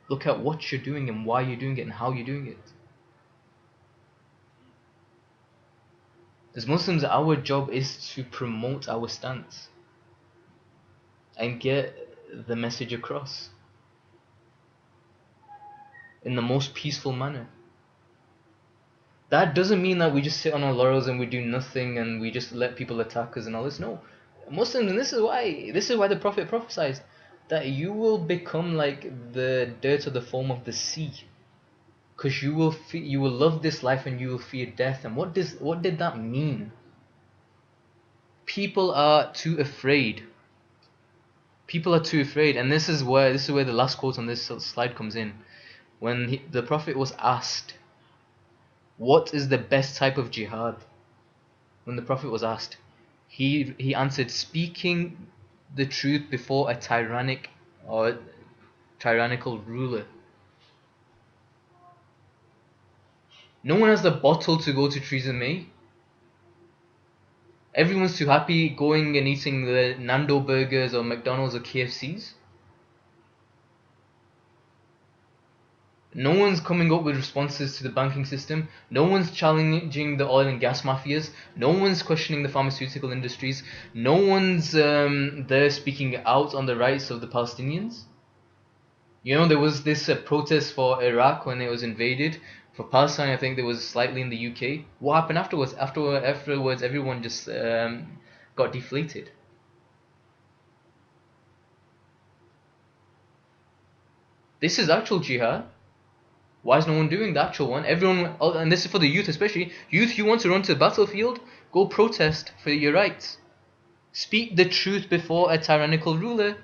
Look at what you're doing and why you're doing it and how you're doing it. As Muslims, our job is to promote our stance and get the message across in the most peaceful manner. That doesn't mean that we just sit on our laurels and we do nothing and we just let people attack us and all this. No, Muslims, and this is why the Prophet prophesied that you will become like the dirt or the foam of the sea, because you will love this life and you will fear death. And what did that mean? People are too afraid. People are too afraid, and this is where the last quote on this slide comes in. When the Prophet was asked, what is the best type of jihad? When the Prophet was asked, he answered, speaking the truth before a tyrannical ruler. No one has the bottle to go to Theresa May. Everyone's too happy going and eating the Nando burgers or McDonald's or KFCs. No one's coming up with responses to the banking system. No one's challenging the oil and gas mafias. No one's questioning the pharmaceutical industries. No one's there speaking out on the rights of the Palestinians. You know, there was this protest for Iraq when it was invaded. For Palestine, I think there was slightly in the UK. What happened afterwards? Afterwards, everyone just got deflated. This is actual jihad. Why is no one doing the actual one? Everyone, and this is for the youth especially. Youth, you want to run to the battlefield? Go protest for your rights. Speak the truth before a tyrannical ruler.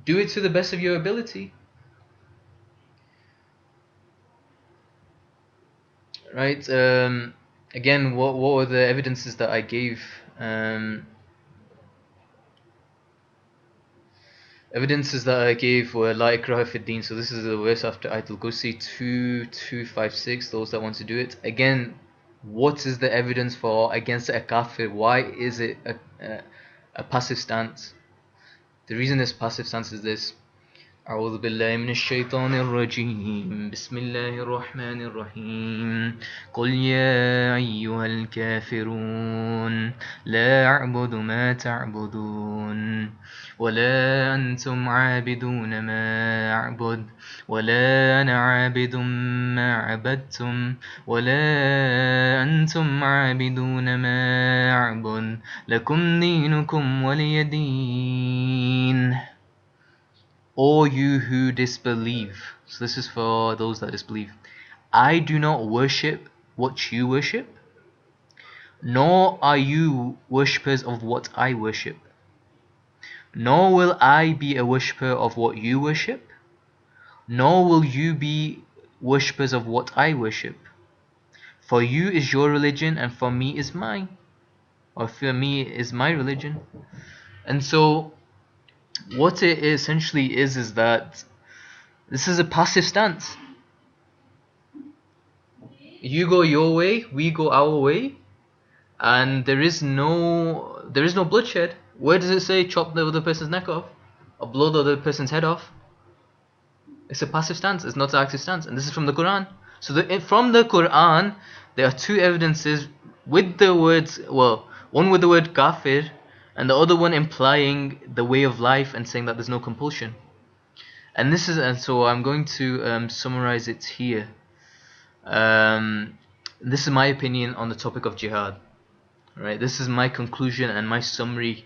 Do it to the best of your ability. Right? Again, what were the evidences that I gave? Evidences that I gave were La ikraha fi din. So this is the verse after Ayatul Kursi 2:256. Those that want to do it. Again, what is the evidence for against a kaffir? Why is it a passive stance? The reason this passive stance is this. أعوذ بالله من الشيطان الرجيم بسم الله الرحمن الرحيم قل يا أيها الكافرون لا أعبد ما تعبدون ولا أنتم عابدون ما أعبد ولا أنا عابد ما عبدتم ولا أنتم عابدون ما أعبد لكم دينكم ولي دين. O you who disbelieve. So this is for those that disbelieve. I do not worship what you worship, nor are you worshippers of what I worship. Nor will I be a worshipper of what you worship, nor will you be worshippers of what I worship. For you is your religion, and for me is mine. Or for me is my religion. And so what it essentially is that this is a passive stance. You go your way, we go our way, and there is no bloodshed. Where does it say chop the other person's neck off or blow the other person's head off? It's a passive stance. It's not an active stance, and this is from the Quran. So from the Quran, there are two evidences with the words. Well, one with the word kaffir, and the other one implying the way of life and saying that there's no compulsion. And so I'm going to summarize it here. This is my opinion on the topic of jihad. Right, this is my conclusion and my summary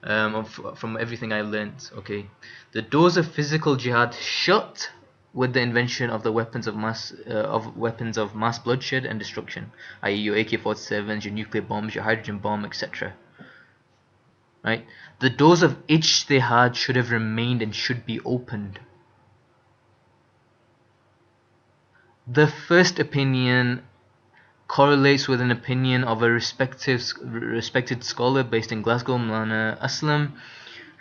from everything I learned. Okay, the doors of physical jihad shut with the invention of the weapons of mass bloodshed and destruction, i.e., your AK-47s, your nuclear bombs, your hydrogen bomb, etc. Right, the doors of ijtihad should have remained and should be opened. The first opinion correlates with an opinion of a respected scholar based in Glasgow, Maulana Aslam,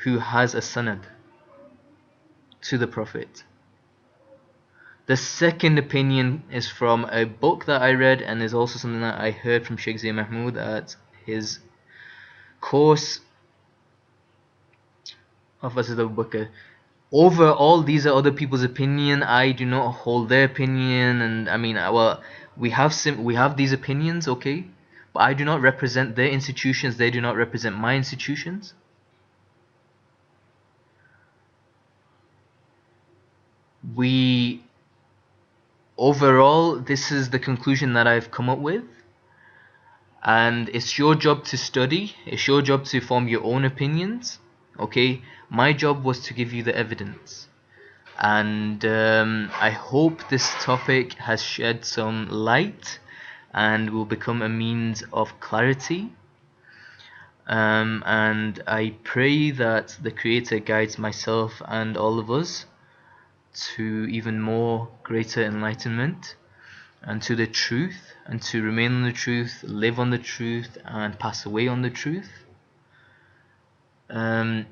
who has a sanad to the Prophet. The second opinion is from a book that I read, and is also something that I heard from Sheikh Zayd Mahmood at his course of Asad Abu Bakr. Overall, these are other people's opinion. I do not hold their opinion, and I mean, well, we have these opinions, okay, but I do not represent their institutions. They do not represent my institutions. Overall, this is the conclusion that I've come up with, and it's your job to study. It's your job to form your own opinions. Okay, my job was to give you the evidence, and I hope this topic has shed some light and will become a means of clarity, and I pray that the Creator guides myself and all of us to even more greater enlightenment and to the truth, and to remain on the truth, live on the truth, and pass away on the truth. And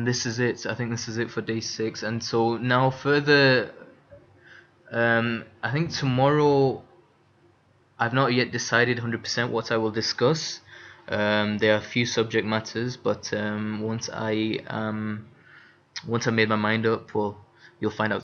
this is it. I think this is it for day 6. And so now further, I think tomorrow, I've not yet decided 100% what I will discuss. There are a few subject matters, but once I made my mind up, well, you'll find out